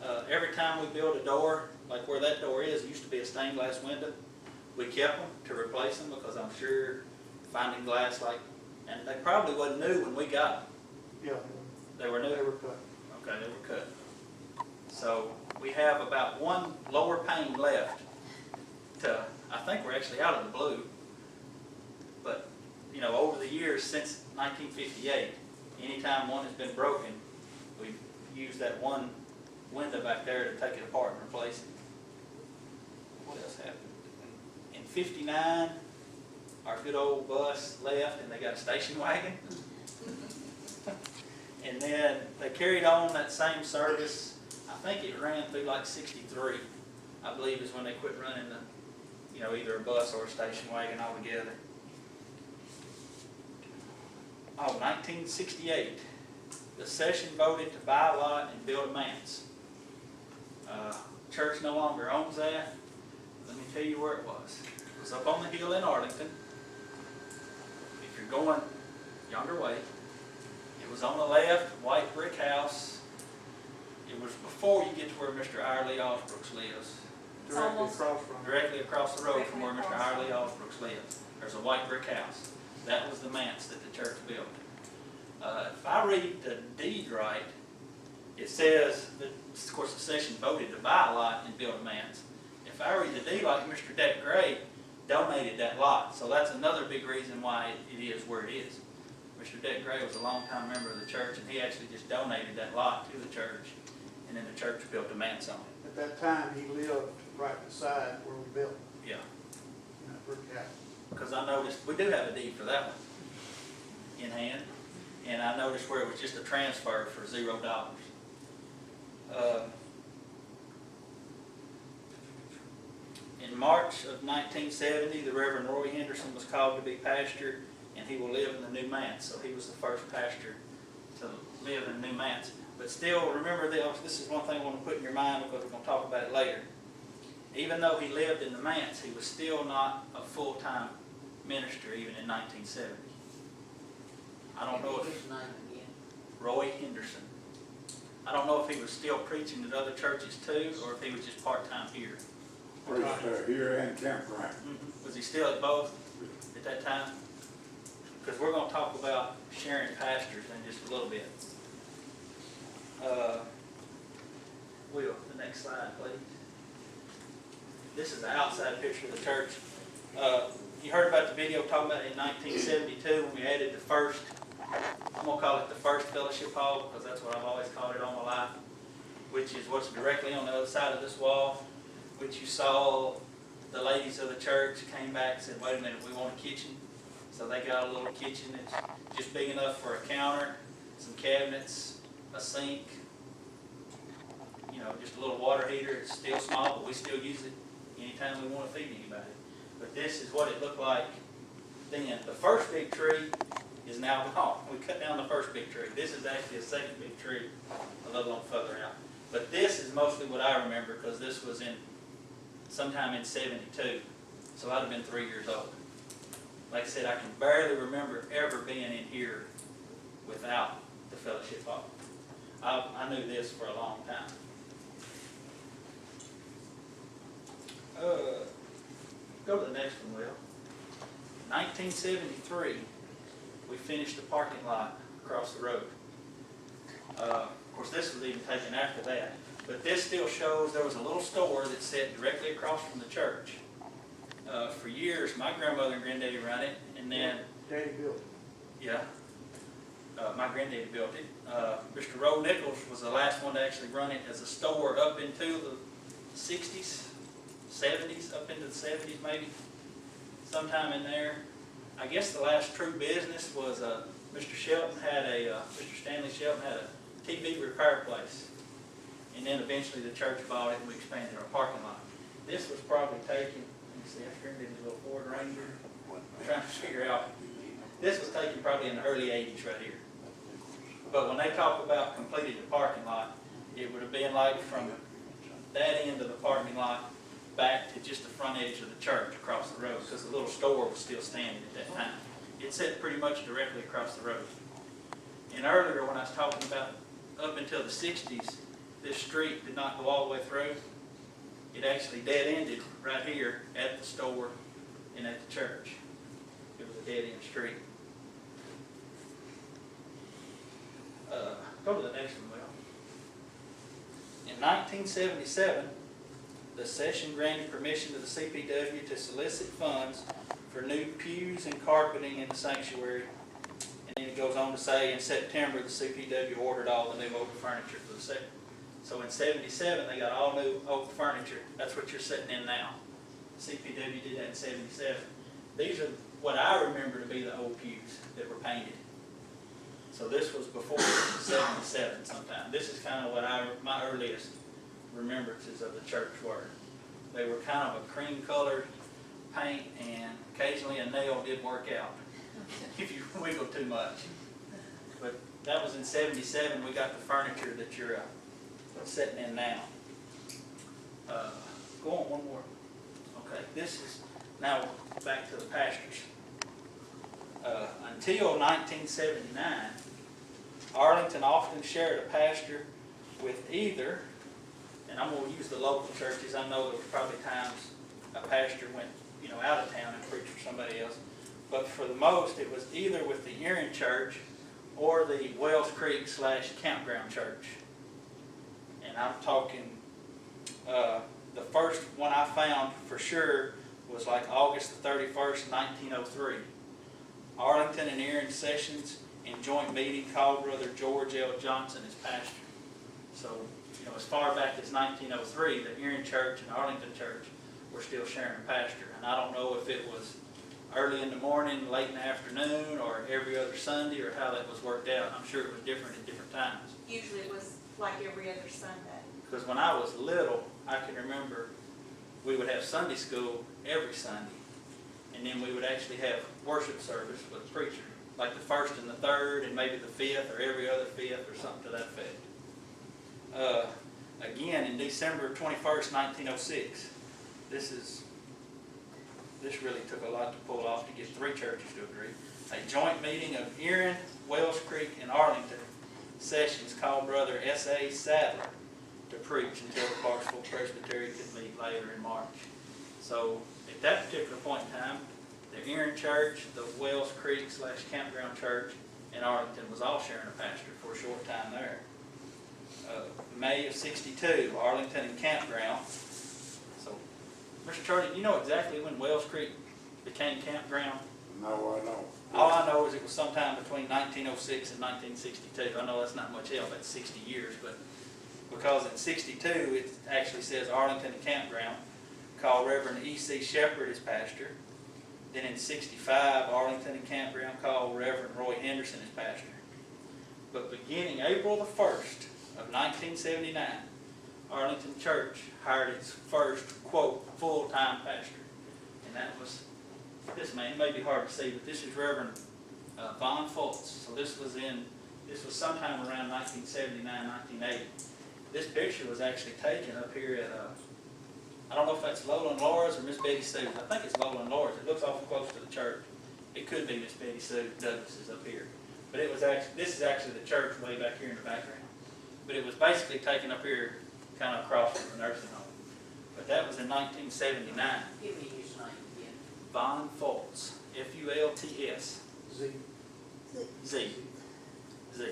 them. Every time we build a door, like where that door is, it used to be a stained glass window. We kept them to replace them because I'm sure finding glass and they probably wasn't new when we got them. Yeah, They were new? they were cut. Okay, they were cut. So we have about one lower pane left I think we're actually out of the blue. But, you know, over the years since 1958, anytime one has been broken, we've used that one window back there to take it apart and replace it. What else happened? In 59, our good old bus left and they got a station wagon. And then they carried on that same service. I think it ran through like 63, I believe is when they quit running either a bus or a station wagon altogether. Oh, 1968, the session voted to buy a lot and build a manse. Church no longer owns that. Let me tell you where it was. It was up on the hill in Arlington. If you're going yonder way, it was on the left, white brick house. It was before you get to where Mr. Irely Osbrooks lives. Directly across the road from where Mr. Irely Osbrooks lives. There's a white brick house. That was the manse that the church built. If I read the deed right, it says that, of course, the session voted to buy a lot and build a manse. If I read the deed like Mr. Deck Gray donated that lot, so that's another big reason why it is where it is. Mr. Deck Gray was a longtime member of the church, and he actually just donated that lot to the church, and then the church built a manse on it. At that time, he lived right beside where we built, Yeah, in that brick house. because I noticed, we do have a deed for that one in hand, and I noticed where it was just a transfer for $0. In March of 1970, the Reverend Roy Henderson was called to be pastor, and he will live in the new manse. So he was the first pastor to live in the new manse. But still, remember this is one thing I want to put in your mind because we're going to talk about it later. Even though he lived in the manse, he was still not a full-time minister even in 1970. I don't know if His name again. Roy Henderson. I don't know if he was still preaching at other churches too, or if he was just part-time here. Preached here and campground. Was he still at both at that time? Because we're going to talk about sharing pastors in just a little bit. Will, the next slide, please. This is the outside picture of the church. You heard about the video talking about it in 1972 when we added the first, I'm going to call it the first fellowship hall because that's what I've always called it all my life, which is what's directly on the other side of this wall, which you saw the ladies of the church came back and said, wait a minute, we want a kitchen. So they got a little kitchen that's just big enough for a counter, some cabinets, a sink, just a little water heater. It's still small, but we still use it anytime we want to feed anybody. But this is what it looked like then. The first big tree is now gone. We cut down the first big tree. This is actually a second big tree a little on further out. But this is mostly what I remember because this was in sometime in 72. So I'd have been 3 years old. Like I said, I can barely remember ever being in here without the fellowship hall. I knew this for a long time. Go to the next one, Will. 1973, we finished the parking lot across the road. Of course, this was even taken after that. But this still shows there was a little store that sat directly across from the church. For years, my grandmother and granddaddy ran it, and then... Daddy built it. Yeah. My granddaddy built it. Mr. Roe Nichols was the last one to actually run it as a store up into the 60s, 70s, up into the 70s maybe, sometime in there. I guess the last true business was Mr. Shelton had Mr. Stanley Shelton had a TV repair place. And then eventually the church bought it and we expanded our parking lot. This was probably taken, let me see, I turned in a little Ford Ranger. I'm trying to figure out. This was taken probably in the early 80s right here. But when they talk about completed the parking lot, it would have been like from that end of the parking lot back to just the front edge of the church across the road, because the little store was still standing at that time. It sat pretty much directly across the road. And earlier when I was talking about up until the 60s, this street did not go all the way through. It actually dead-ended right here at the store and at the church. It was a dead-end street. Go to the next one, Will. In 1977, the session granted permission to the CPW to solicit funds for new pews and carpeting in the sanctuary. And then it goes on to say, in September, the CPW ordered all the new oak furniture for the second. So in 77, they got all new oak furniture. That's what you're sitting in now. CPW did that in 77. These are what I remember to be the old pews that were painted. So this was before 77 sometime. This is kind of what my earliest remembrances of the church were. They were kind of a cream colored paint, and occasionally a nail did work out if you wiggle too much. But that was in 77. We got the furniture that you're sitting in now. Go on one more. Okay, this is now back to the pastors. Until 1979, Arlington often shared a pastor with either, and I'm going to use the local churches. I know there were probably times a pastor went, out of town and preached for somebody else, but for the most, it was either with the Erin Church or the Wells Creek / Campground Church. And I'm talking, the first one I found for sure was like August the 31st, 1903. Arlington and Erin sessions in joint meeting called Brother George L. Johnson as pastor. So, as far back as 1903, the Erin Church and Arlington Church were still sharing a pastor. And I don't know if it was early in the morning, late in the afternoon, or every other Sunday, or how that was worked out. I'm sure it was different at different times. Usually it was like every other Sunday. Because when I was little, I can remember we would have Sunday school every Sunday. And then we would actually have worship service with a preacher, like the first and the third, and maybe the fifth, or every other fifth, or something to that effect. Again, in December 21st, 1906, this really took a lot to pull off to get 3 churches to agree. A joint meeting of Erin, Wells Creek, and Arlington sessions called Brother S.A. Sadler to preach until the Clarksville Presbyterian could meet later in March. So at that particular point in time, the Erin Church, the Wells Creek / Campground Church, and Arlington was all sharing a pastor for a short time there. May of 62, Arlington and Campground. So, Mr. Charlie, do you know exactly when Wells Creek became Campground? No, I know. All I know is it was sometime between 1906 and 1962. I know that's not much help, that's 60 years, but because in 62 it actually says Arlington and Campground, called Reverend E.C. Shepherd as pastor. Then in 65, Arlington and Campground called Reverend Roy Henderson as pastor. But beginning April the 1st of 1979, Arlington Church hired its first, quote, full-time pastor. And that was this man. It may be hard to see, but this is Reverend Von Fultz. So this was sometime around 1979, 1980. This picture was actually taken up here at, I don't know if that's Lola and Laura's or Miss Betty Sue's. I think it's Lola and Laura's. It looks awful close to the church. It could be Miss Betty Sue Douglas is up here. But it was actually, this is actually the church way back here in the background. But it was basically taken up here kind of across from the nursing home. But that was in 1979. Give me his name. Von Fultz, Fults. Z. Z. Z.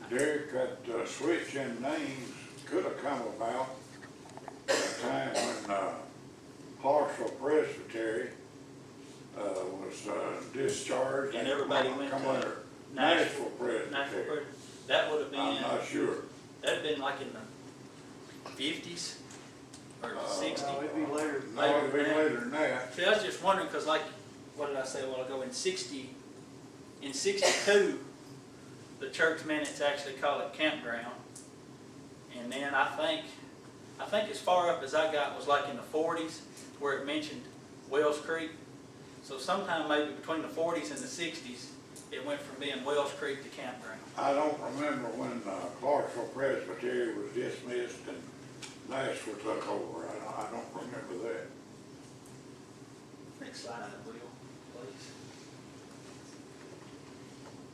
Derek, that switch in names could have come about at a time when Clarksville Presbyterian was discharged. And everybody went come to under Nashville. Presbyterian. That would have been. I'm not sure. That'd been like in the 50s or 60s. No, it'd be later. No, it'd be later than that. See, I was just wondering, because like, what did I say a while ago? In 62, the church minutes actually call it campground. And then I think as far up as I got was like in the 40s, where it mentioned Wells Creek. So sometime maybe between the 40s and the 60s, it went from being Wells Creek to campground. I don't remember when Clarksville Presbyterian was dismissed and Nashville took over. I don't remember that. Next slide, Will, please.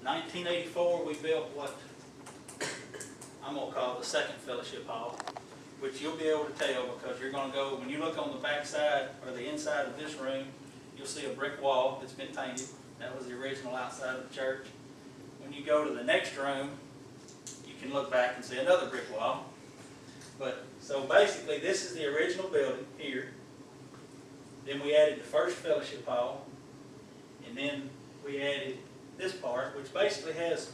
1984, we built what I'm going to call the second fellowship hall, which you'll be able to tell because you're going to go, when you look on the back side or the inside of this room, you'll see a brick wall that's been painted. That was the original outside of the church. When you go to the next room, you can look back and see another brick wall. But so basically, this is the original building here. Then we added the first fellowship hall, and then we added this part, which basically has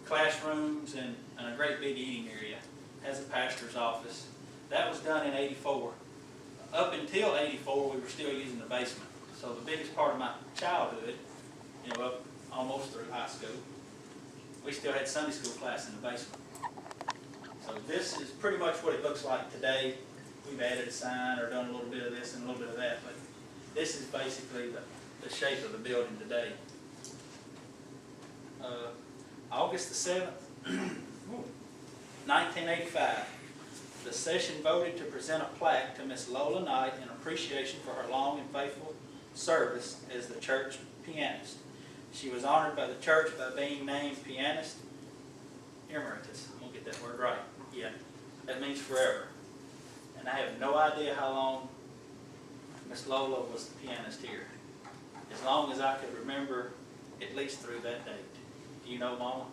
classrooms and a great big eating area. Has a pastor's office. That was done in '84. Up until '84, we were still using the basement. So the biggest part of my childhood, up almost through high school, we still had Sunday school class in the basement. So this is pretty much what it looks like today. We've added a sign or done a little bit of this and a little bit of that, but this is basically the shape of the building today. August the 7th, 1985, the session voted to present a plaque to Miss Lola Knight in appreciation for her long and faithful service as the church pianist. She was honored by the church by being named pianist emeritus. I'm going to get that word right. Yeah, that means forever. And I have no idea how long Miss Lola was the pianist here. As long as I could remember, at least through that date. Do you know, Mama?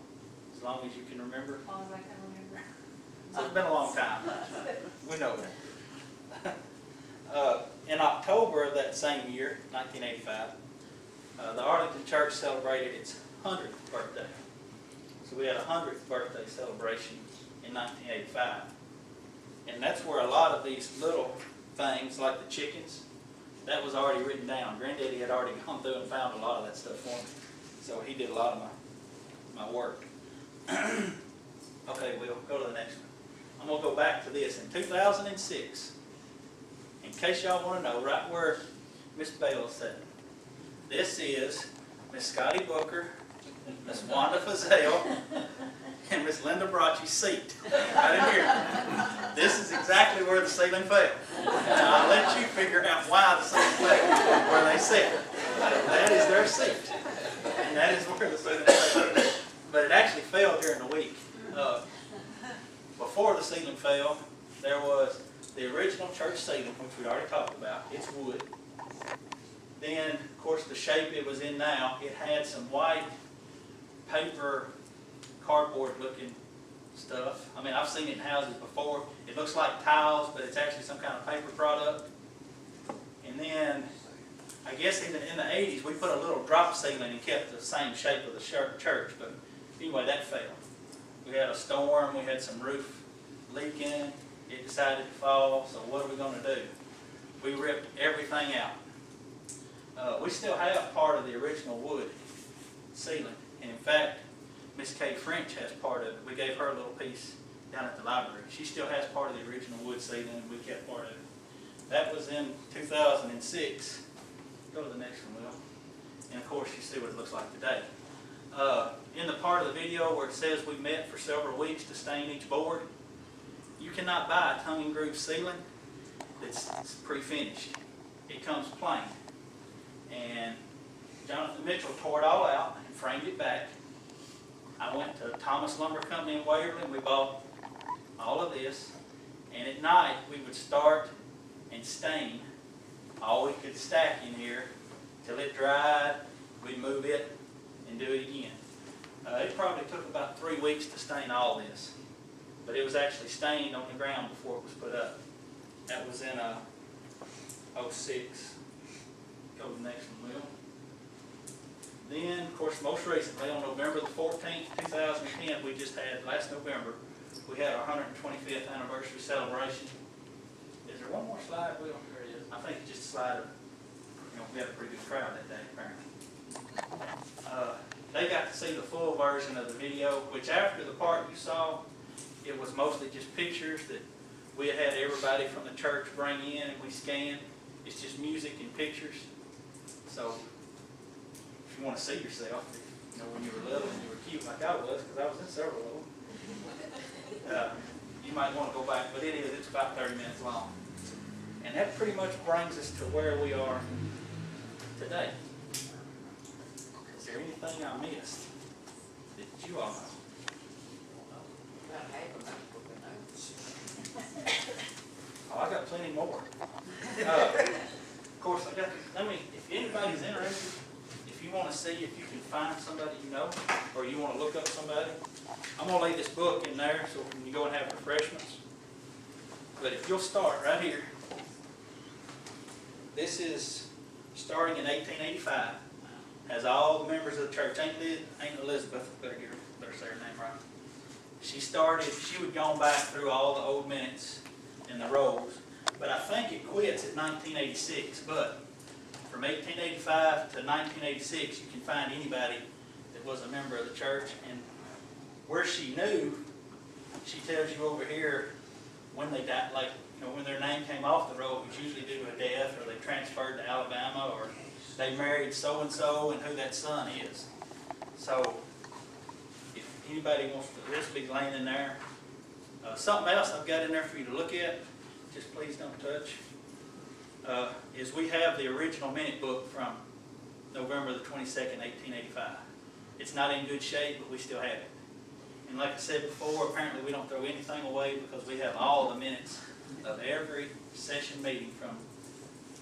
As long as you can remember? As long as I can remember. So it's been a long time. We know that. In October of that same year, 1985, the Arlington church celebrated its 100th birthday. So we had a 100th birthday celebration in 1985. And that's where a lot of these little things, like the chickens, that was already written down. Granddaddy had already gone through and found a lot of that stuff for me. So he did a lot of my work. Okay, we'll go to the next one. I'm going to go back to this. In 2006, in case y'all want to know, right where Miss Bale said, this is Miss Scotty Booker, Miss Wanda Fazell, and Miss Linda Bracci's seat. Right in here. This is exactly where the ceiling fell. And I'll let you figure out why the ceiling fell, where they sit. That is their seat. And that is where the ceiling fell. But it actually fell during the week. Before the ceiling fell, there was the original church ceiling, which we already talked about. It's wood. Then, of course, the shape it was in now, it had some white paper, cardboard-looking stuff. I mean, I've seen it in houses before. It looks like tiles, but it's actually some kind of paper product. And then, I guess in the 80s, we put a little drop ceiling and kept the same shape of the church. But anyway, that failed. We had a storm. We had some roof leaking. It decided to fall. So what are we going to do? We ripped everything out. We still have part of the original wood ceiling. And in fact, Miss Kay French has part of it. We gave her a little piece down at the library. She still has part of the original wood ceiling, and we kept part of it. That was in 2006. Go to the next one, Will. And of course, you see what it looks like today. In the part of the video where it says we met for several weeks to stain each board, you cannot buy a tongue and groove ceiling that's pre-finished. It comes plain. And Jonathan Mitchell tore it all out and framed it back. I went to Thomas Lumber Company in Waverly and we bought all of this. And at night we would start and stain all we could stack in here till it dried. We'd move it and do it again. It probably took about 3 weeks to stain all this, but it was actually stained on the ground before it was put up. That was in 06. Go to the next one, Will. Then, of course, most recently, on November the 14th, 2010, we just had, last November, we had our 125th anniversary celebration. Is there one more slide, Will? There it is. I think it's just a slide of, we had a pretty good crowd that day, apparently. They got to see the full version of the video, which after the part you saw, it was mostly just pictures that we had everybody from the church bring in and we scanned. It's just music and pictures. So, if you want to see yourself, when you were little and you were cute like I was, because I was in several of them, you might want to go back, but it's about 30 minutes long. And that pretty much brings us to where we are today. Is there anything I missed that you all know? Oh, I got plenty more. Of course, if anybody's interested, if you want to see if you can find somebody you know, or you want to look up somebody, I'm going to lay this book in there so when you go and have refreshments. But if you'll start right here, this is starting in 1885. Has all the members of the church. Ain't Elizabeth, better say her name right. She would gone back through all the old minutes in the rolls, but I think it quits at 1986. But from 1885 to 1986, you can find anybody that was a member of the church. And where she knew, she tells you over here when they died, like when their name came off the roll, it was usually due to a death, or they transferred to Alabama, or they married so and so, and who that son is. So if anybody wants to, this will be laying in there. Something else I've got in there for you to look at, just please don't touch, is we have the original minute book from November the 22nd, 1885. It's not in good shape, but we still have it. And like I said before, apparently we don't throw anything away because we have all the minutes of every session meeting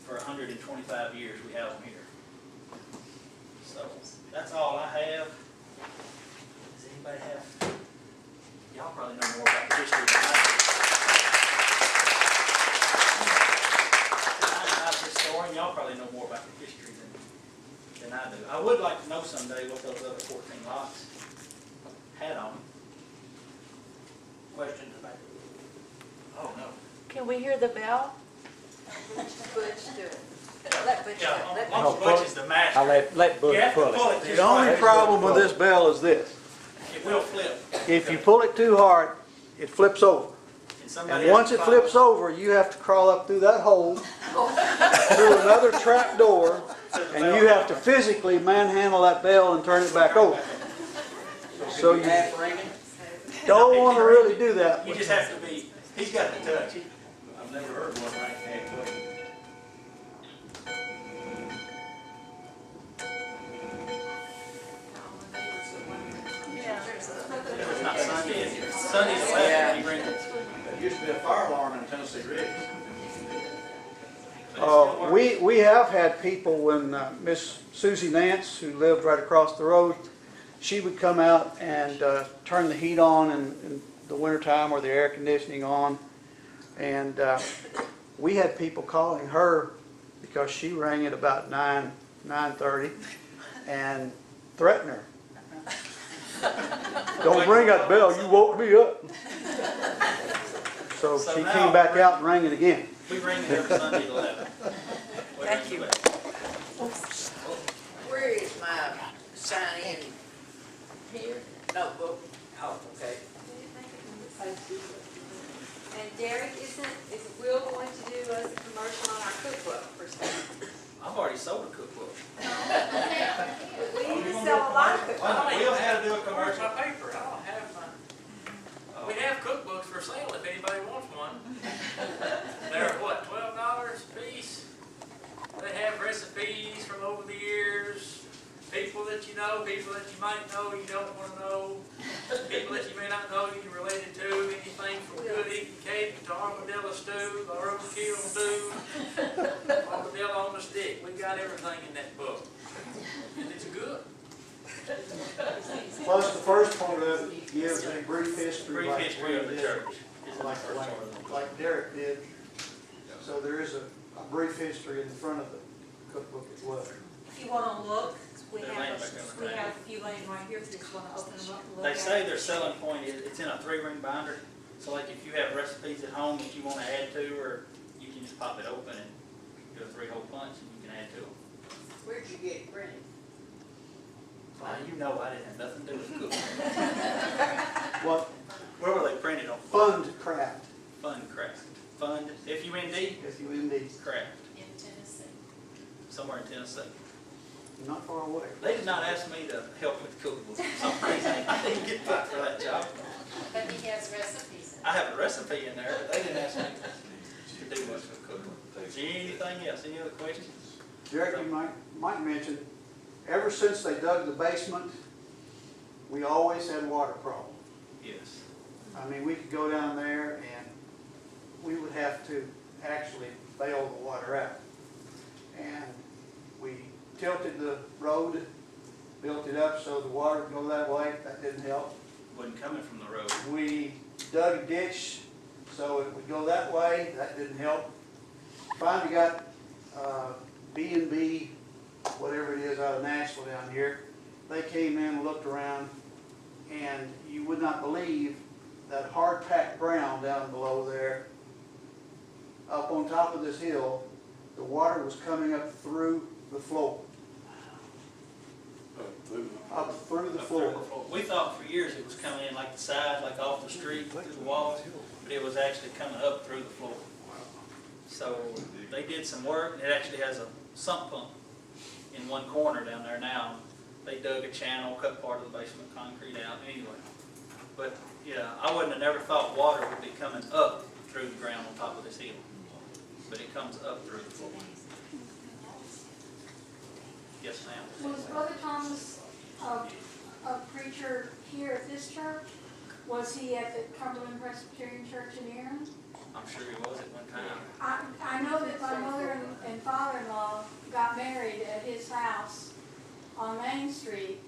for 125 years. We have them here. So that's all I have. Does anybody have? Y'all probably know more about the history than I do. I'm not a historian. Y'all probably know more about the history than I do. I would like to know someday what those other 14 lots had on them. Questions about it? Oh, no. Can we hear the bell? Butch do it. Let Butch do it. Butch is the master. I'll let Butch pull it. just The only right. problem with this bell is this. It will flip. If you pull it too hard, it flips over. And once it flips over, you have to crawl up through that hole, through another trap door, and you have to physically manhandle that bell and turn it back over. So you don't want to really do that. You just have to be, he's got the touch. I've never heard one like that. It's not Sunday, is it? Sunday's 11 when he brings it. There used to be a fire alarm in Tennessee Riggs. We have had people when Miss Susie Nance, who lived right across the road, she would come out and turn the heat on in the wintertime or the air conditioning on. And we had people calling her because she rang at about 9:30 and threatened her. Don't ring that bell, you woke me up. So she came back out and rang it again. We ring it every Sunday at 11. Thank you. Where is my sign in? Here? Notebook? Oh, okay. And Derek, is Will going to do us a commercial on our cookbook for sale? I've already sold a cookbook. We need to sell a lot of cookbooks. We'll have to do a commercial. My paper, I don't have mine. We have cookbooks for sale if anybody wants one. They're what, $12 a piece? They have recipes from over the years, people that you know, people that you might know you don't want to know, people that you may not know you can relate it to, anything from good eating cake to armadillo stew, or roadkill stew, armadillo got everything in that book. And it's good. Plus, the first part of it gives a brief history. Brief history of the church. Like Derek did. So there is a brief history in the front of the cookbook as well. If you wanna look, we They're have, laying back on the we table. have a few laying right here, if you just wanna open them up and look They at say it. their selling point is, it's in a 3-ring binder. So like if you have recipes at home that you want to add to, or you can just pop it open and do a 3-hole punch and you can add to them. Where'd you get it printed? Well, you know I didn't have nothing to do with cooking. What? Where were they printed on? Fund Craft. Fund Craft. Fund, F-U-N-D? F-U-N-D. Craft. In Tennessee. Somewhere in Tennessee. Not far away. They did not ask me to help with the cookbooks. For some reason, I didn't get picked for that job. But he has recipes. I have a recipe in there, but they didn't ask me to do much with cooking. Is there anything else? Any other questions? Derek, you might mention, ever since they dug the basement, we always had water problems. Yes. I mean, we could go down there and we would have to actually bail the water out. And we tilted the road, built it up so the water would go that way. That didn't help. Wasn't coming from the road. We dug a ditch so it would go that way. That didn't help. Finally got B&B, whatever it is, out of Nashville down here. They came in and looked around, and you would not believe that hard-packed ground down below there, up on top of this hill, the water was coming up through the floor. Up through the floor. We thought for years it was coming in like the side, like off the street, through the walls, but it was actually coming up through the floor. So they did some work, and it actually has a sump pump in one corner down there now. They dug a channel, cut part of the basement concrete out anyway. But yeah, I wouldn't have never thought water would be coming up through the ground on top of this hill. But it comes up through the floor. Yes, ma'am. Was Brother Thomas a preacher here at this church? Was he at the Cumberland Presbyterian Church in Erin? I'm sure he was at one time. I know that my mother and father-in-law got married at his house on Main Street,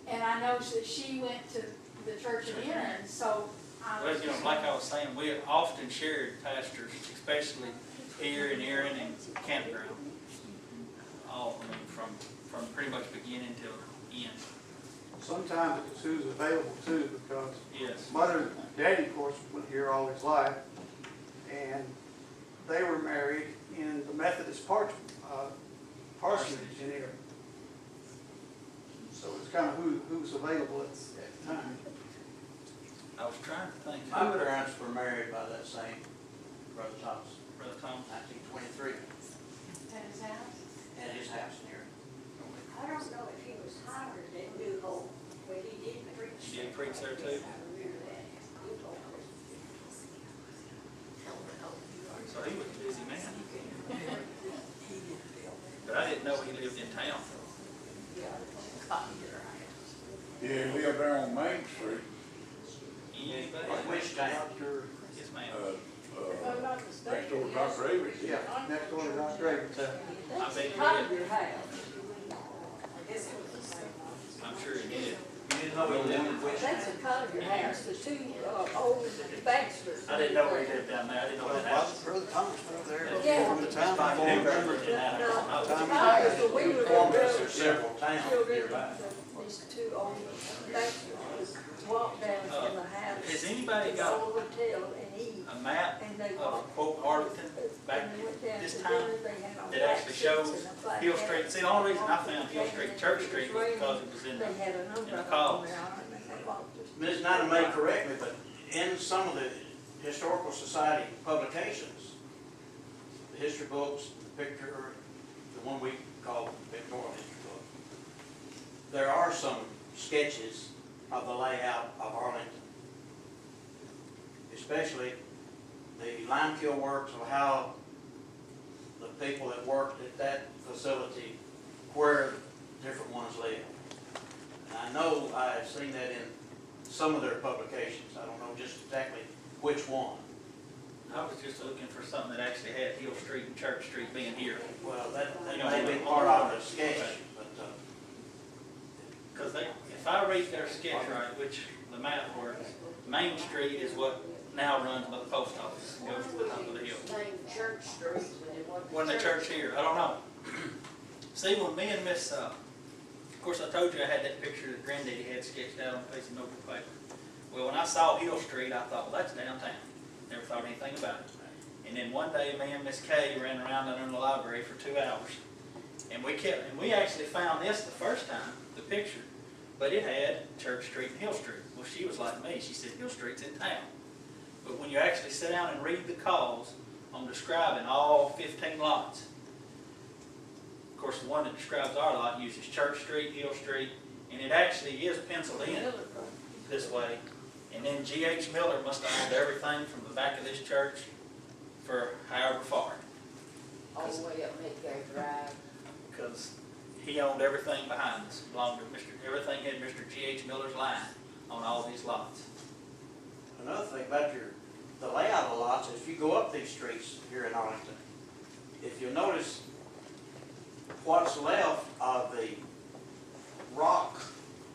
and I know that she went to the church in Erin, so I Well, was you know, like I was saying, we often shared pastors, especially here in Erin and campground. All, I mean, from pretty much beginning till end. Sometimes it's who's available too, because Yes. Mother and Daddy, of course, went here all his life, and they were married in the Methodist parsonage in here. So it's kind of who's available at the time. I was trying to think. My parents were married by that same Brother Thomas, Brother Tom. 1923, at his house. at his house near. I don't know if he was hired at New Hope, but he did preach. He did preach there too. So he was a busy man. But I didn't know he lived in town. Yeah, he lived there on Main Street. Anybody? Which town? Yes, ma'am. Next door to Dr. Avery. Yeah, next door to Dr. Avery's. I bet he did. I'm sure he did. You didn't know he lived in which That's town? a cut of your house, the two old bachelors. I didn't know where he lived down there. I didn't know that house. Brother Thomas over there, Yeah. from the time I before. knew members in that house. We were Informed us the there's several towns children, nearby. these two old bachelors walked down in the house. Has anybody got Old hotel and eat. a map And they of walked. quote Arlington back And they went down this to time dinner, they had on that black actually suits shows and a black Hill hat. Street? See, the only reason I found Hill Street, Church Street, was because it was in They had an the umbrella call. on their arm and they walked us. Ms. Nina may correct me, but in some of the Historical Society publications, the history books, the picture, the one we call the pictorial history book, there are some sketches of the layout of Arlington. Especially the limekiln works of how the people that worked at that facility, where different ones lived. And I know I have seen that in some of their publications. I don't know just exactly which one. I was just looking for something that actually had Hill Street and Church Street being here. Well, that You know, may be on part the of road. the sketch, Okay. but, Because if I read their sketch right, which the map works, Main Street is what now runs by the post office, goes to the top of the hill. Church Street, but it wasn't. Wasn't the church here? I don't know. See, when me and Miss, of course I told you I had that picture that Granddaddy had sketched out on a piece of notebook paper. Well, when I saw Hill Street, I thought, well, that's downtown. Never thought anything about it. And then one day, me and Miss Kay ran around down in the library for 2 hours. And we actually found this the first time, the picture, but it had Church Street and Hill Street. Well, she was like me. She said, Hill Street's in town. But when you actually sit down and read the calls on describing all 15 lots, of course, the one that describes our lot uses Church Street, Hill Street, and it actually is penciled in this way. And then G.H. Miller must have owned everything from the back of this church for however far. All the way up Midgate Drive. Because he owned everything behind us, belonged to everything had Mr. G.H. Miller's line on all these lots. another thing about the layout of the lots is if you go up these streets here in Arlington, if you notice what's left of the rock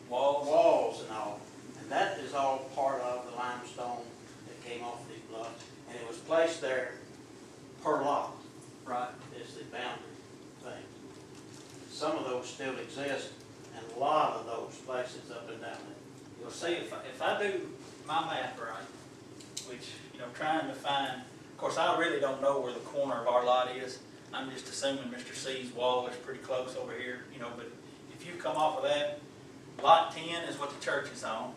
walls and all, and that is all part of the limestone that came off these blocks, and it was placed there per lot. Right. Is the boundary thing. Some of those still exist, and a lot of those places up and down there. You'll see, if I do my math right, which, you know, trying to find, of course, I really don't know where the corner of our lot is. I'm just assuming Mr. C's wall is pretty close over here, you know, but if you come off of that, lot 10 is what the church is on.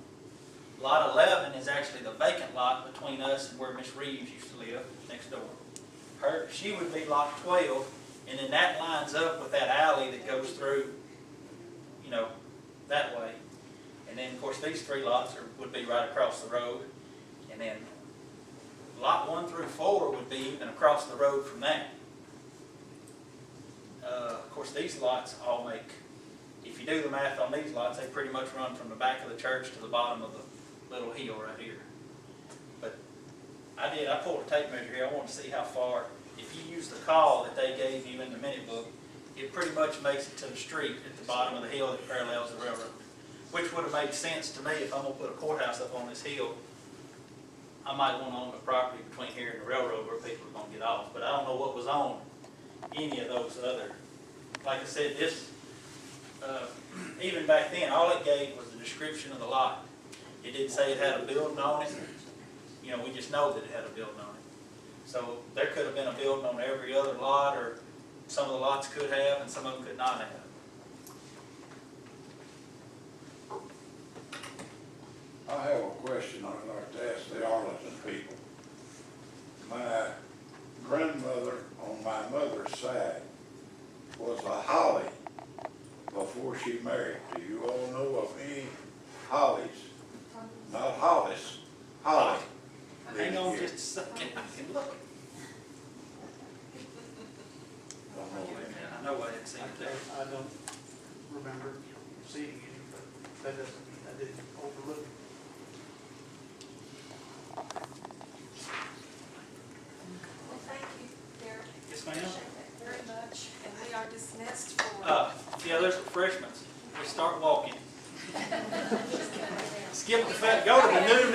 Lot 11 is actually the vacant lot between us and where Miss Reeves used to live, next door. She would be lot 12, and then that lines up with that alley that goes through, you know, that way. And then, of course, these 3 lots would be right across the road. And then lot 1 through 4 would be even across the road from that. Of course, these lots all make, if you do the math on these lots, they pretty much run from the back of the church to the bottom of the little hill right here. But I pulled a tape measure here. I want to see how far, if you use the call that they gave you in the minute book, it pretty much makes it to the street at the bottom of the hill that parallels the railroad. Which would have made sense to me if I'm going to put a courthouse up on this hill. I might want to own the property between here and the railroad where people are going to get off. But I don't know what was on any of those other. Like I said, this, even back then, all it gave was the description of the lot. It didn't say it had a building on it. You know, we just know that it had a building on it. So there could have been a building on every other lot, or some of the lots could have and some of them could not have. I have a question I'd like to ask the Arlington people. My grandmother on my mother's side was a Holly before she married. Do you all know of any Hollies? Not Hollis, Holly. Hang on just a second, I can look. I know I didn't see it there. I don't remember seeing any, but that doesn't mean I didn't overlook it. Well, thank you, Derek. Yes, ma'am. Appreciate that very much, and we are dismissed for. Yeah, there's refreshments. We start walking. Skip the go to the new